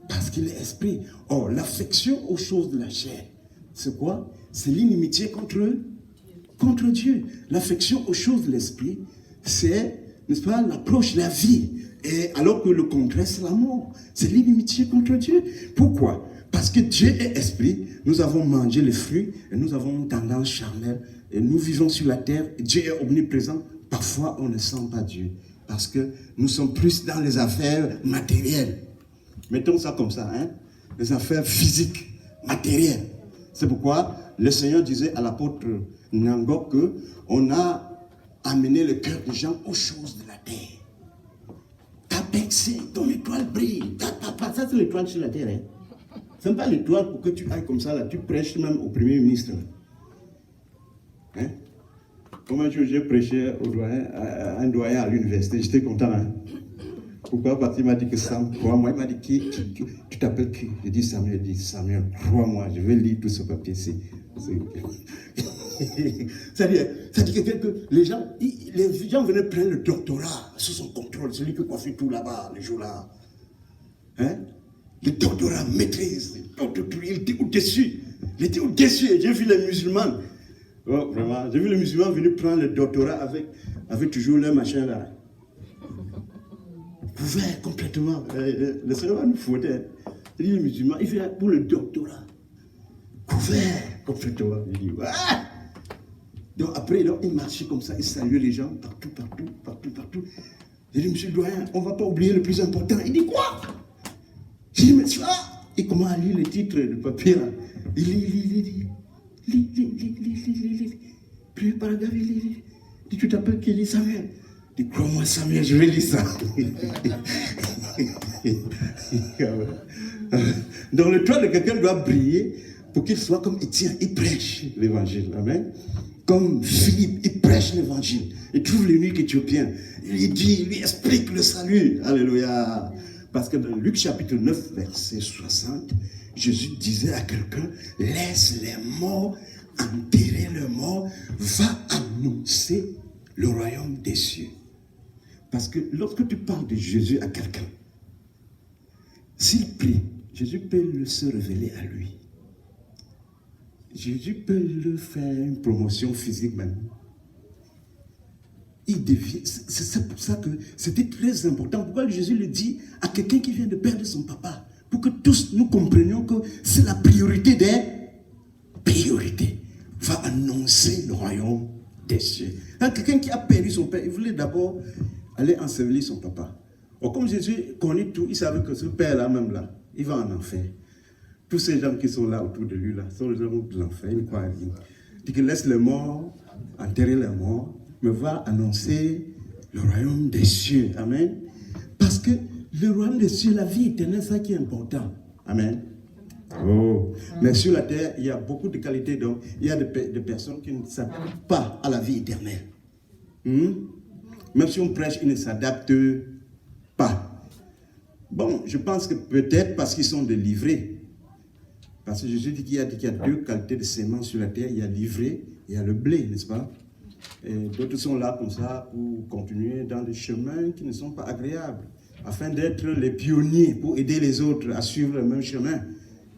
Parce qu'il est esprit. Or, l'affection aux choses de la chair, c'est quoi? C'est l'inimitié contre Dieu. L'affection aux choses de l'esprit, c'est n'est-ce pas, l'approche de la vie. Et alors que le contraire, c'est la mort. C'est l'inimitié contre Dieu. Pourquoi? Parce que Dieu est esprit. Nous avons mangé les fruits et nous avons une tendance charnelle. Et nous vivons sur la terre. Et Dieu est omniprésent. Parfois, on ne sent pas Dieu. Parce que nous sommes plus dans les affaires matérielles. Mettons ça comme ça, hein? Les affaires physiques, matérielles. C'est pourquoi le Seigneur disait à l'apôtre Nangok qu'on a amené le cœur des gens aux choses de la terre. Ta percé, ton étoile brille. Ça, c'est l'étoile sur la terre. Hein? Ce n'est pas l'étoile pour que tu ailles comme ça, là. Tu prêches même au Premier ministre. Hein? Comment j'ai prêché au doyen, à un doyen à l'université, j'étais content. Hein? Pourquoi? Parce qu'il m'a dit que Sam, crois-moi, il m'a dit tu t'appelles qui? J'ai dit Samuel, il dit Samuel, crois-moi, je vais lire tout ce papier-ci. C'est-à-dire que les gens venaient prendre le doctorat sous son contrôle, celui qui coiffait tout là-bas, les jours-là. Hein? Le doctorat maîtrise, il était au-dessus. Il était au-dessus. J'ai vu les musulmans. Oh, vraiment, j'ai vu les musulmans venir prendre le doctorat avec toujours leur machin là. Couvert complètement. Le Seigneur va nous foutre. Il dit les musulmans, il fait pour le doctorat. Couvert complètement. Il dit, ah! Donc après, il marchait comme ça, il saluait les gens partout. J'ai dit, monsieur le doyen, on ne va pas oublier le plus important. Il dit, quoi? J'ai dit, mais ça. Il commence à lire le titre du papier. Là. Il lit. Puis paragraphe, il lit. Dit, tu t'appelles Kelly Samuel? Il dit, crois-moi Samuel, je vais lire ça. Donc le toit de quelqu'un doit briller pour qu'il soit comme Étienne, il prêche l'évangile. Amen. Comme Philippe, il prêche l'évangile. Il trouve l'unique Éthiopien. Il dit, il lui explique le salut. Alléluia. Parce que dans Luc chapitre 9, verset 60, Jésus disait à quelqu'un, laisse les morts enterrer les morts, va annoncer le royaume des cieux. Parce que lorsque tu parles de Jésus à quelqu'un, s'il prie, Jésus peut se révéler à lui. Jésus peut lui faire une promotion physique même. Il devient, c'est pour ça que c'était très important. Pourquoi Jésus le dit à quelqu'un qui vient de perdre son papa? Pour que tous nous comprenions que c'est la priorité des priorités. Va annoncer le royaume des cieux. Quelqu'un qui a perdu son père, il voulait d'abord aller ensevelir son papa. Or, comme Jésus connaît tout, il savait que ce père-là, même là, il va en enfer. Tous ces gens qui sont là autour de lui, là, sont les gens de l'enfer. Il croit à lui. Il dit qu'il laisse les morts, enterrer les morts, mais va annoncer le royaume des cieux. Amen. Parce que le royaume des cieux, la vie éternelle, c'est ça qui est important. Amen. Oh. Mais sur la terre, il y a beaucoup de qualités. Donc, il y a des personnes qui ne s'adaptent pas à la vie éternelle. Même si on prêche, ils ne s'adaptent pas. Bon, je pense que peut-être parce qu'ils sont délivrés. Parce que Jésus dit qu'il y a deux qualités de semences sur la terre. Il y a l'ivrée, il y a le blé, n'est-ce pas? Et d'autres sont là comme ça pour continuer dans des chemins qui ne sont pas agréables. Afin d'être les pionniers pour aider les autres à suivre le même chemin,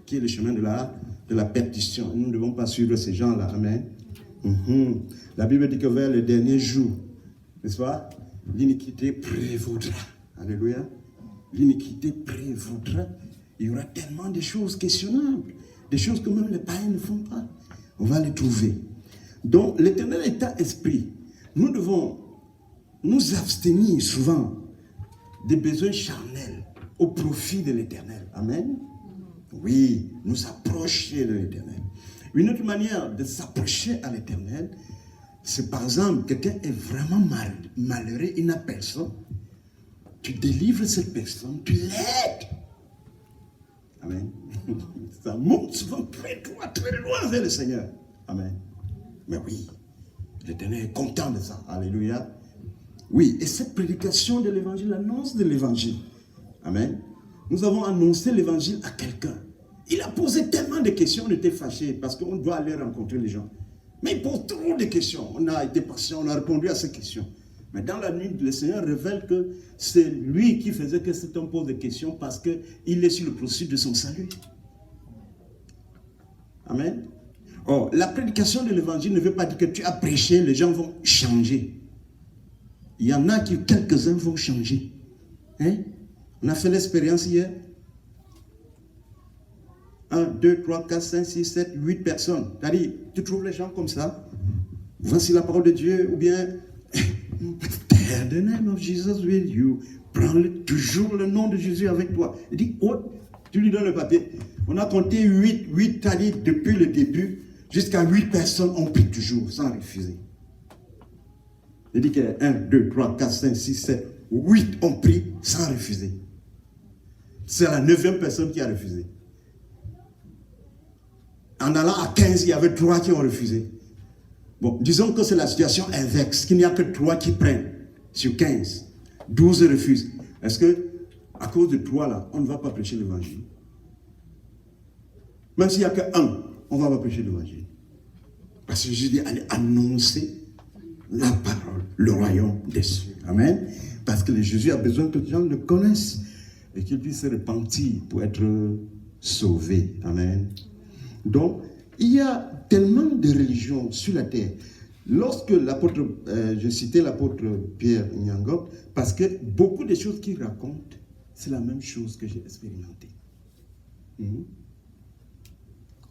qui est le chemin de la perdition. Nous ne devons pas suivre ces gens-là. Amen. La Bible dit que vers les derniers jours, n'est-ce pas, l'iniquité prévaudra. Alléluia. L'iniquité prévaudra. Il y aura tellement de choses questionnables, des choses que même les païens ne font pas. On va les trouver. Donc, l'éternel état esprit, nous devons nous abstenir souvent des besoins charnels au profit de l'éternel. Amen. Oui, nous approcher de l'éternel. Une autre manière de s'approcher à l'éternel, c'est par exemple, quelqu'un est vraiment malheureux, il n'a personne. Tu délivres cette personne, tu l'aides. Amen. Ça monte souvent très loin vers le Seigneur. Amen. Mais oui, l'Éternel est content de ça. Alléluia. Oui, et cette prédication de l'évangile, l'annonce de l'évangile. Amen. Nous avons annoncé l'évangile à quelqu'un. Il a posé tellement de questions, on était fâchés parce qu'on doit aller rencontrer les gens. Mais il pose trop de questions. On a été patient, on a répondu à ces questions. Mais dans la nuit, le Seigneur révèle que c'est lui qui faisait que cet homme pose des questions parce qu'il est sur le processus de son salut. Amen. Or, la prédication de l'évangile ne veut pas dire que tu as prêché, les gens vont changer. il y en a qui, quelques-uns vont changer. Hein? On a fait l'expérience hier. 1, 2, 3, 4, 5, 6, 7, 8 personnes. C'est-à-dire, tu trouves les gens comme ça? Voici la parole de Dieu, ou bien, the name of Jesus with you. Prends toujours le nom de Jésus avec toi. Il dit, oh, tu lui donnes le papier. On a compté 8, c'est-à-dire depuis le début, jusqu'à 8 personnes ont pris toujours, sans refuser. Il dit que 1, 2, 3, 4, 5, 6, 7, 8 ont pris sans refuser. C'est la 9e personne qui a refusé. En allant à 15, il y avait 3 qui ont refusé. Bon, disons que c'est la situation inverse, qu'il n'y a que 3 qui prennent sur 15. 12 refusent. Est-ce que, à cause de 3 là, on ne va pas prêcher l'évangile? Même s'il n'y a que 1, on ne va pas prêcher l'évangile. Parce que Jésus dit, allez annoncer la parole, le royaume des cieux. Amen. Parce que Jésus a besoin que les gens le connaissent et qu'ils puissent se repentir pour être sauvés. Amen. Donc, il y a tellement de religions sur la terre. Lorsque l'apôtre, je citais l'apôtre Pierre Nyangok, parce que beaucoup de choses qu'il raconte, c'est la même chose que j'ai expérimenté.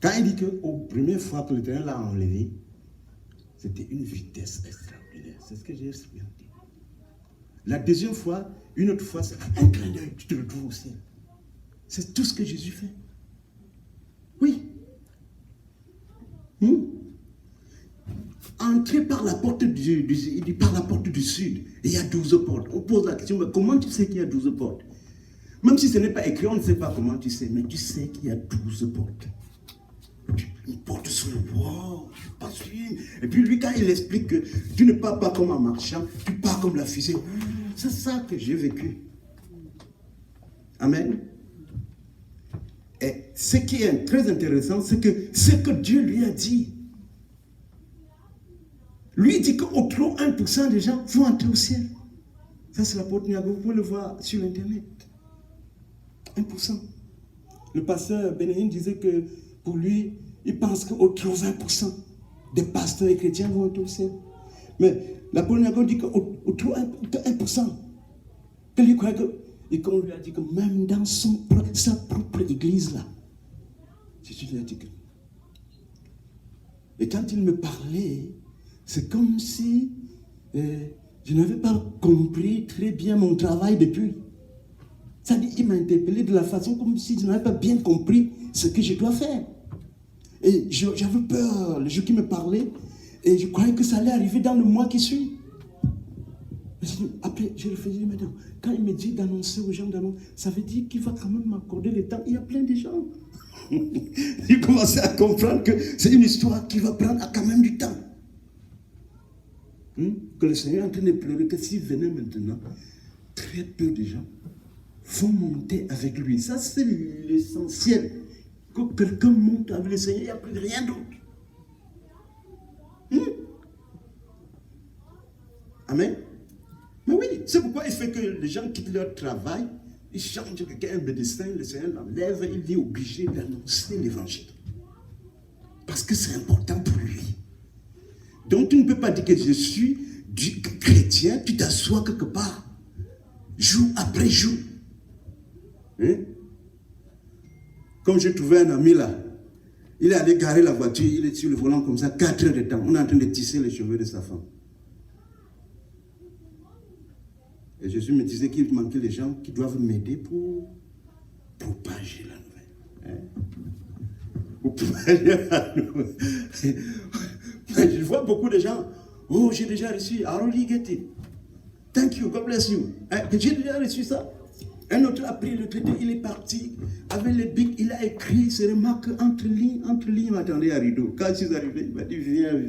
Quand il dit qu'aux premières fois que l'Éternel l'a enlevé, c'était une vitesse extraordinaire. C'est ce que j'ai expérimenté. La deuxième fois, une autre fois, c'est un clin d'œil, tu te retrouves au ciel. C'est tout ce que Jésus fait. Oui. Entrez par la porte par la porte du sud, et il y a 12 portes. On pose la question, mais comment tu sais qu'il y a 12 portes? Même si ce n'est pas écrit, on ne sait pas comment tu sais, mais tu sais qu'il y a 12 portes. Une porte sur le bois, tu passes une. Et puis lui, quand il explique que tu ne pars pas comme un marchand, tu pars comme la fusée. C'est ça que j'ai vécu. Amen. Et ce qui est très intéressant, c'est que ce que Dieu lui a dit, lui dit qu'au trop 1% des gens vont entrer au ciel. Ça, c'est l'apôtre Niago, vous pouvez le voir sur Internet. 1%. Le pasteur Benéhine disait que pour lui, il pense qu'au trop 20% des pasteurs et chrétiens vont entrer au ciel. Mais l'apôtre Niago dit qu'au trop 1%, que lui croit que, et qu'on lui a dit que même dans sa propre église là, Jésus lui a dit que. Et quand il me parlait, c'est comme si je n'avais pas compris très bien mon travail depuis. C'est-à-dire, il m'a interpellé de la façon comme si je n'avais pas bien compris ce que je dois faire. Et j'avais peur, le jour qui me parlait, et je croyais que ça allait arriver dans le mois qui suit. Après, je réfléchis, madame, quand il me dit d'annoncer aux gens, ça veut dire qu'il va quand même m'accorder le temps. Il y a plein de gens. J'ai commencé à comprendre que c'est une histoire qui va prendre quand même du temps. Que le Seigneur est en train de pleurer, que s'il venait maintenant, très peu de gens vont monter avec lui. Ça, c'est l'essentiel. Que quelqu'un monte avec le Seigneur, il n'y a plus rien d'autre. Amen. Mais oui, c'est pourquoi il fait que les gens quittent leur travail, ils changent quelqu'un de destin, le Seigneur l'enlève, il est obligé d'annoncer l'évangile. Parce que c'est important pour lui. Donc tu ne peux pas dire que je suis chrétien, tu t'assois quelque part, jour après jour. Comme j'ai trouvé un ami là, il est allé garer la voiture, il est sur le volant comme ça, 4 heures de temps, on est en train de tisser les cheveux de sa femme. Et Jésus me disait qu'il manquait les gens qui doivent m'aider pour propager la nouvelle. Pour propager la nouvelle. Je vois beaucoup de gens. Oh, j'ai déjà reçu. I already get it. Thank you, God bless you. J'ai déjà reçu ça. Un autre a pris le traité, il est parti. Avec les bics, il a écrit ses remarques entre lignes. Il m'attendait à rideau. Quand je suis arrivé, il m'a dit viens.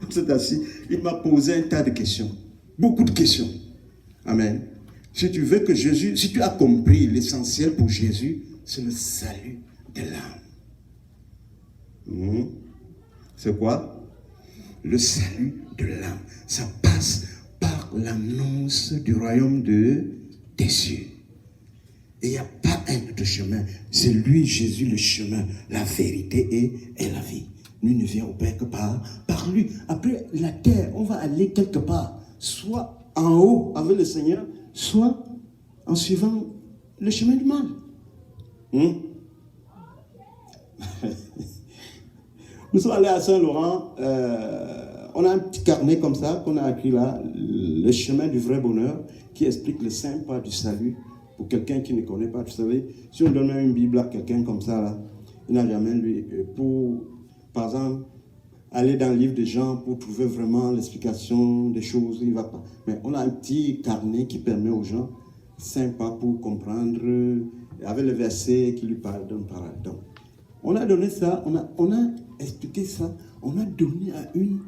On s'est assis. Il m'a posé un tas de questions. Beaucoup de questions. Amen. Si tu veux que Jésus, si tu as compris l'essentiel pour Jésus, c'est le salut de l'âme. C'est quoi? Le salut de l'âme. Ça passe par l'annonce du royaume des cieux. Et il n'y a pas un autre chemin. C'est lui, Jésus, le chemin, la vérité et la vie. Lui ne vient au Père que par lui. Après la terre, on va aller quelque part. soit en haut avec le Seigneur, soit en suivant le chemin du mal. Nous sommes allés à Saint-Laurent, on a un petit carnet comme ça qu'on a écrit là, le chemin du vrai bonheur, qui explique les 5 pas du salut pour quelqu'un qui ne connaît pas. Vous savez, si on donne même une Bible à quelqu'un comme ça, là, il n'a jamais lu. Pour, par exemple, aller dans le livre de Jean pour trouver vraiment l'explication des choses, il ne va pas. Mais on a un petit carnet qui permet aux gens 5 pas pour comprendre, avec le verset qui lui parle d'un parole. Donc, on a donné ça, on a expliqué ça, on a donné à une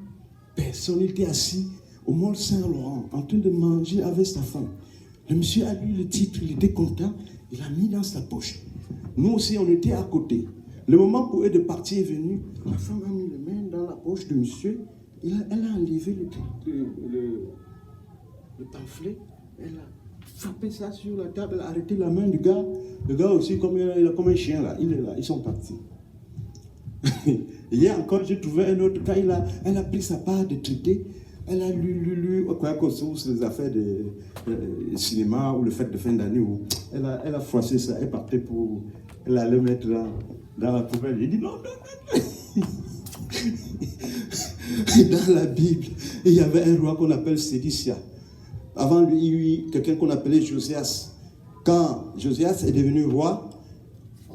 personne, il était assis au Mont Saint-Laurent, en train de manger avec sa femme. Le monsieur a lu le titre, il était content, il l'a mis dans sa poche. Nous aussi, on était à côté. Le moment pour eux de partir est venu, la femme a mis les mains dans la poche de monsieur, elle a enlevé le pamphlet, elle a frappé ça sur la table, elle a arrêté la main du gars. Le gars aussi, comme un chien là, il est là, ils sont partis. Hier encore, j'ai trouvé un autre cas, elle a pris sa part de traité, elle a lu, quoi que ce soit, les affaires de cinéma ou le fête de fin d'année, elle a froissé ça, elle partait pour, elle allait mettre dans la poubelle. J'ai dit non. Dans la Bible, il y avait un roi qu'on appelle Sédécia. Avant lui, il y a eu quelqu'un qu'on appelait Josias. Quand Josias est devenu roi,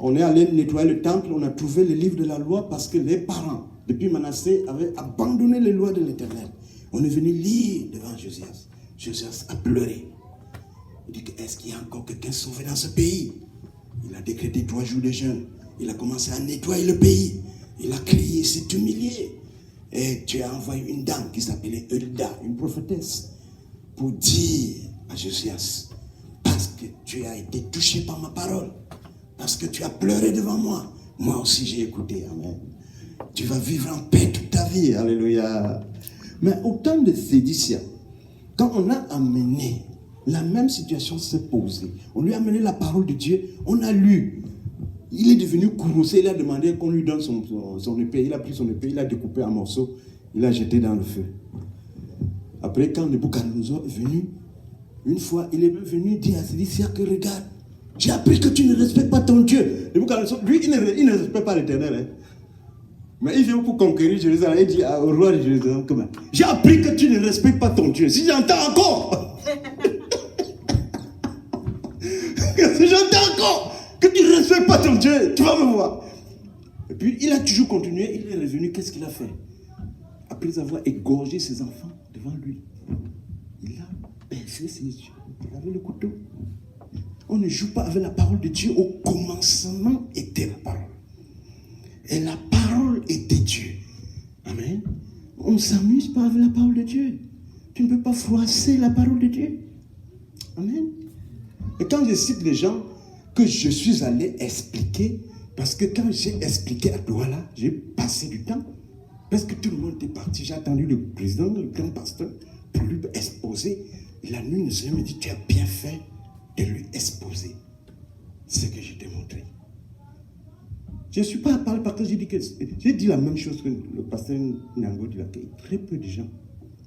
on est allé nettoyer le temple, on a trouvé le livre de la loi parce que les parents, depuis Manassé, avaient abandonné les lois de l'Éternel. On est venu lire devant Josias. Josias a pleuré. Il dit, est-ce qu'il y a encore quelqu'un sauvé dans ce pays? Il a décrété 3 jours de jeûne. Il a commencé à nettoyer le pays. Il a crié, s'est humilié. Et Dieu a envoyé une dame qui s'appelait Hulda, une prophétesse, pour dire à Josias, parce que tu as été touché par ma parole, parce que tu as pleuré devant moi, moi aussi j'ai écouté, amen. Tu vas vivre en paix toute ta vie, alléluia. Mais au temps de Sédécia, quand on a amené, la même situation s'est posée. On lui a amené la parole de Dieu, on a lu. Il est devenu courroucé, il a demandé qu'on lui donne son épée. Il a pris son épée, il a découpé en morceaux, il a jeté dans le feu. Après, quand Nebuchadnezzar est venu, une fois, il est venu dire à Sédécia que regarde, j'ai appris que tu ne respectes pas ton Dieu. Nebuchadnezzar, lui, il ne respecte pas l'Éternel. Hein. Mais il vient pour conquérir Jérusalem. Il dit au roi de Jérusalem, j'ai appris que tu ne respectes pas ton Dieu. Si j'entends encore, si j'entends encore que tu ne respectes pas ton Dieu, tu vas me voir. Et puis, il a toujours continué. Il est revenu. Qu'est-ce qu'il a fait? Après avoir égorgé ses enfants devant lui, il a percé ses yeux. Il avait le couteau. On ne joue pas avec la parole de Dieu. Au commencement était la parole. Et la parole était Dieu. Amen. On ne s'amuse pas avec la parole de Dieu. Tu ne peux pas froisser la parole de Dieu. Amen. Et quand je cite les gens que je suis allé expliquer, parce que quand j'ai expliqué à Douala, j'ai passé du temps, parce que tout le monde était parti, j'ai attendu le président, le grand pasteur, pour lui exposer. Et la nuit, le Seigneur me dit, tu as bien fait de lui exposer ce que je t'ai montré. Je ne suis pas à parler parce que j'ai dit la même chose que le pasteur Nyango dit là. Très peu de gens,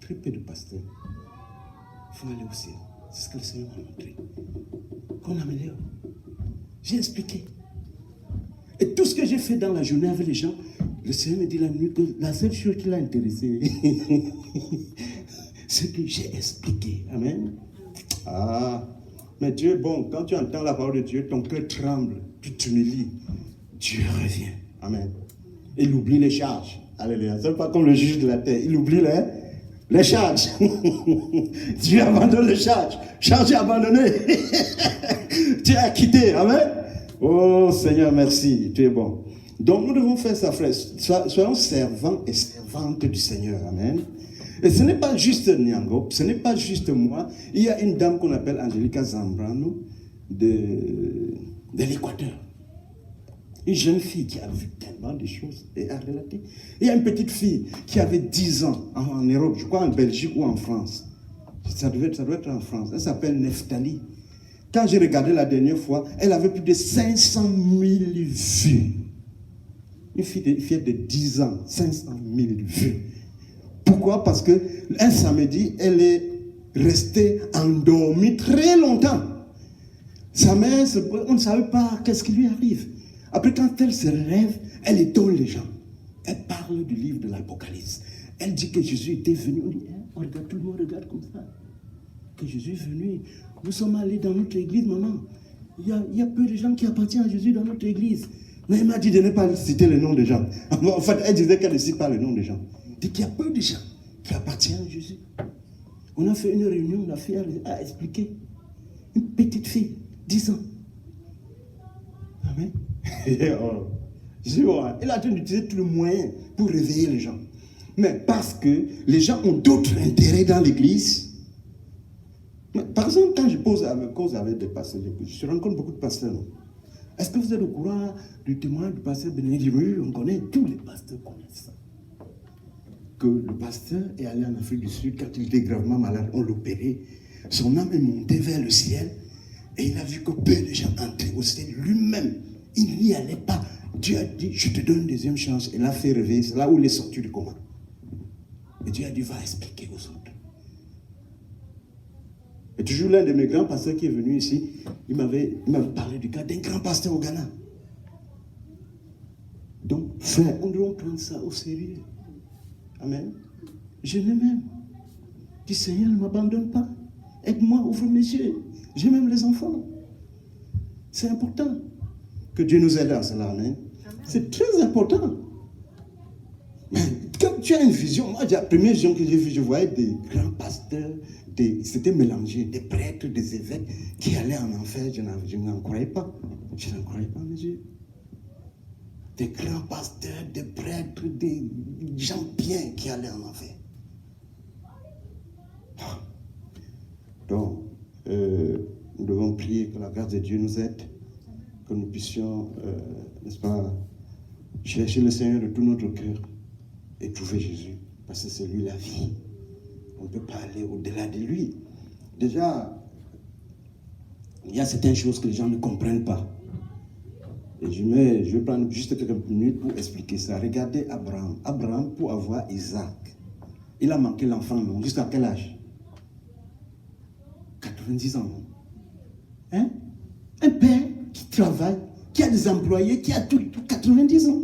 très peu de pasteurs font aller au ciel. C'est ce que le Seigneur m'a montré. Qu'on améliore. J'ai expliqué. Et tout ce que j'ai fait dans la journée avec les gens, le Seigneur me dit la nuit que la seule chose qui l'a intéressé, c'est que j'ai expliqué. Amen. Ah, mais Dieu est bon. Quand tu entends la parole de Dieu, ton cœur tremble, tu t'humilies. Dieu revient. Amen. Il oublie les charges. Alléluia. Ce n'est pas comme le juge de la terre. Il oublie les charges. Dieu abandonne les charges. Charge abandonnée. Dieu a quitté. Amen. Oh Seigneur, merci. Tu es bon. Donc nous devons faire ça, frère. Soyons servants et servantes du Seigneur. Amen. Et ce n'est pas juste Nyango. Ce n'est pas juste moi. Il y a une dame qu'on appelle Angelica Zambrano de l'Équateur. Une jeune fille qui a vu tellement de choses et a relaté. Il y a une petite fille qui avait 10 ans en Europe, je crois en Belgique ou en France. Ça doit être en France. Elle s'appelle Neftali. Quand j'ai regardé la dernière fois, elle avait plus de 500 000 vues. Une fille de 10 ans, 500 000 vues. Pourquoi? Parce que un samedi, elle est restait endormie très longtemps. Sa mère, on ne savait pas qu'est-ce qui lui arrive. Après, quand elle se réveille, elle étonne les gens. Elle parle du livre de l'Apocalypse. Elle dit que Jésus était venu. On dit, on regarde, tout le monde regarde comme ça. Que Jésus est venu. Nous sommes allés dans notre église, maman. Il y a peu de gens qui appartiennent à Jésus dans notre église. Mais elle m'a dit de ne pas citer le nom des gens. En fait, elle disait qu'elle ne cite pas le nom des gens. Elle dit qu'il y a peu de gens qui appartiennent à Jésus. On a fait une réunion, la fille a expliqué. Une petite fille, 10 ans. Amen. Elle a utilisé tous les moyens pour réveiller les gens. Mais parce que les gens ont d'autres intérêts dans l'église. Par exemple, quand je cause avec des pasteurs, je rencontre beaucoup de pasteurs. Est-ce que vous êtes au courant du témoignage du pasteur Bénédicte? Oui, on connaît, tous les pasteurs connaissent ça. Que le pasteur est allé en Afrique du Sud quand il était gravement malade, on l'opérait. Son âme est montée vers le ciel et il a vu que peu de gens entraient au ciel lui-même. Il n'y allait pas. Dieu a dit, je te donne une deuxième chance. Et l'a fait réveiller. C'est là où il est sorti du coma. Et Dieu a dit, va expliquer aux autres. Et toujours l'un de mes grands pasteurs qui est venu ici, il m'avait parlé du cas d'un grand pasteur au Ghana. Donc, frère, on doit prendre ça au sérieux. Amen. Je l'aime. Dis, Seigneur, ne m'abandonne pas. Aide-moi, ouvre mes yeux. J'ai même les enfants. C'est important que Dieu nous aide à cela. Amen. C'est très important. Quand tu as une vision, moi, la première vision que j'ai vue, je voyais des grands pasteurs, c'était mélangé, des prêtres, des évêques qui allaient en enfer. Je n'en croyais pas. Je n'en croyais pas, mes yeux. Des grands pasteurs, des prêtres, des gens bien qui allaient en enfer. Donc, nous devons prier que la grâce de Dieu nous aide, que nous puissions, n'est-ce pas, chercher le Seigneur de tout notre cœur et trouver Jésus, parce que c'est lui la vie. On ne peut pas aller au-delà de lui. Déjà, il y a certaines choses que les gens ne comprennent pas. Et je vais prendre juste quelques minutes pour expliquer ça. Regardez Abraham. Abraham, pour avoir Isaac, il a manqué l'enfant, non? Jusqu'à quel âge? 90 ans, non? Hein? Un père qui travaille, qui a des employés, qui a tout 90 ans.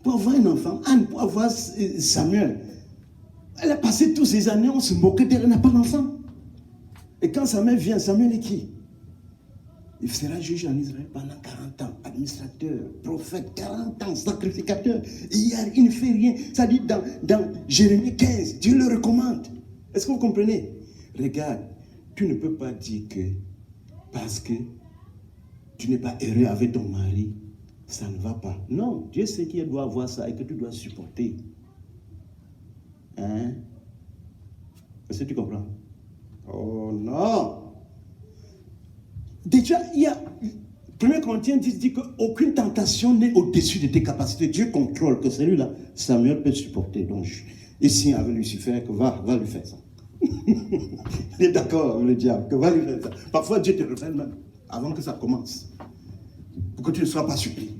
Pour avoir un enfant, Anne, pour avoir Samuel, elle a passé toutes ces années, on se moquait d'elle, elle n'a pas d'enfant. Et quand Samuel vient, Samuel est qui? Il sera juge en Israël pendant 40 ans, administrateur, prophète, 40 ans, sacrificateur. Il ne fait rien. Ça dit dans Jérémie 15, Dieu le recommande. Est-ce que vous comprenez? Regarde, tu ne peux pas dire que parce que tu n'es pas heureux avec ton mari, ça ne va pas. Non, Dieu sait qu'il doit avoir ça et que tu dois supporter. Hein? Est-ce que tu comprends? Oh non! Déjà, il y a 1 Corinthiens 10 dit qu'aucune tentation n'est au-dessus de tes capacités. Dieu contrôle que celui-là, Samuel peut supporter. Donc, ici avec Lucifer, que va lui faire ça. Il est d'accord avec le diable, que va lui faire ça. Parfois, Dieu te révèle même avant que ça commence. Pour que tu ne sois pas surpris.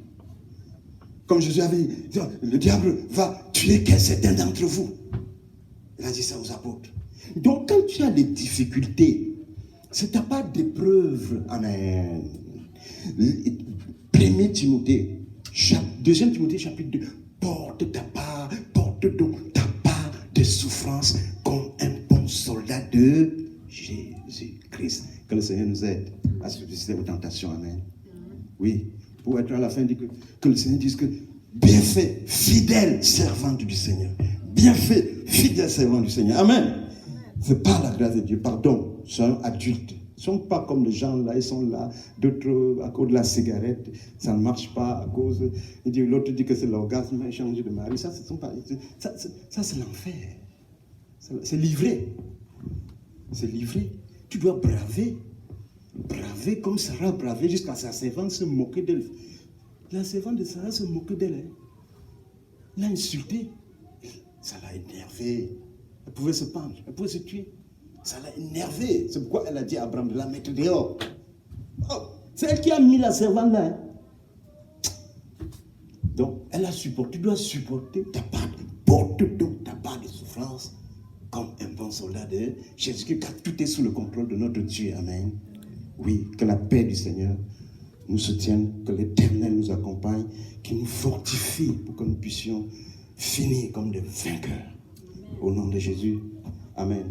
Comme Jésus avait dit, le diable va tuer certains d'entre vous. Il a dit ça aux apôtres. Donc, quand tu as des difficultés, si tu n'as pas d'épreuve, amen. 1 Timothée, 2 Timothée chapitre 2, porte donc ta part de souffrance comme un bon soldat de Jésus-Christ. Que le Seigneur nous aide à se résister aux tentations, amen. Oui, pour être à la fin, que le Seigneur dise que bien fait, fidèle servante du Seigneur. Bien fait, fidèle servante du Seigneur. Amen. C'est pas la grâce de Dieu, pardon, ils sont adultes. Ils ne sont pas comme les gens là, ils sont là, d'autres à cause de la cigarette, ça ne marche pas à cause. L'autre dit que c'est l'orgasme, il change de mari. Ça, c'est l'enfer. C'est livré. C'est livré. Tu dois braver comme Sarah bravait jusqu'à sa servante se moquer d'elle. La servante de Sarah se moquait d'elle. Hein. L'a insultée. Ça l'a énervé. Elle pouvait se pendre, elle pouvait se tuer. Ça l'a énervé. C'est pourquoi elle a dit à Abraham de la mettre dehors. Oh, c'est elle qui a mis la servante là. Hein. Donc, elle a supporté. Tu dois supporter ta part. Porte donc ta part de souffrance comme un bon soldat de Jésus-Christ, car tout est sous le contrôle de notre Dieu. Amen. Oui, que la paix du Seigneur nous soutienne, que l'Éternel nous accompagne, qu'il nous fortifie pour que nous puissions finir comme des vainqueurs. Au nom de Jésus. Amen.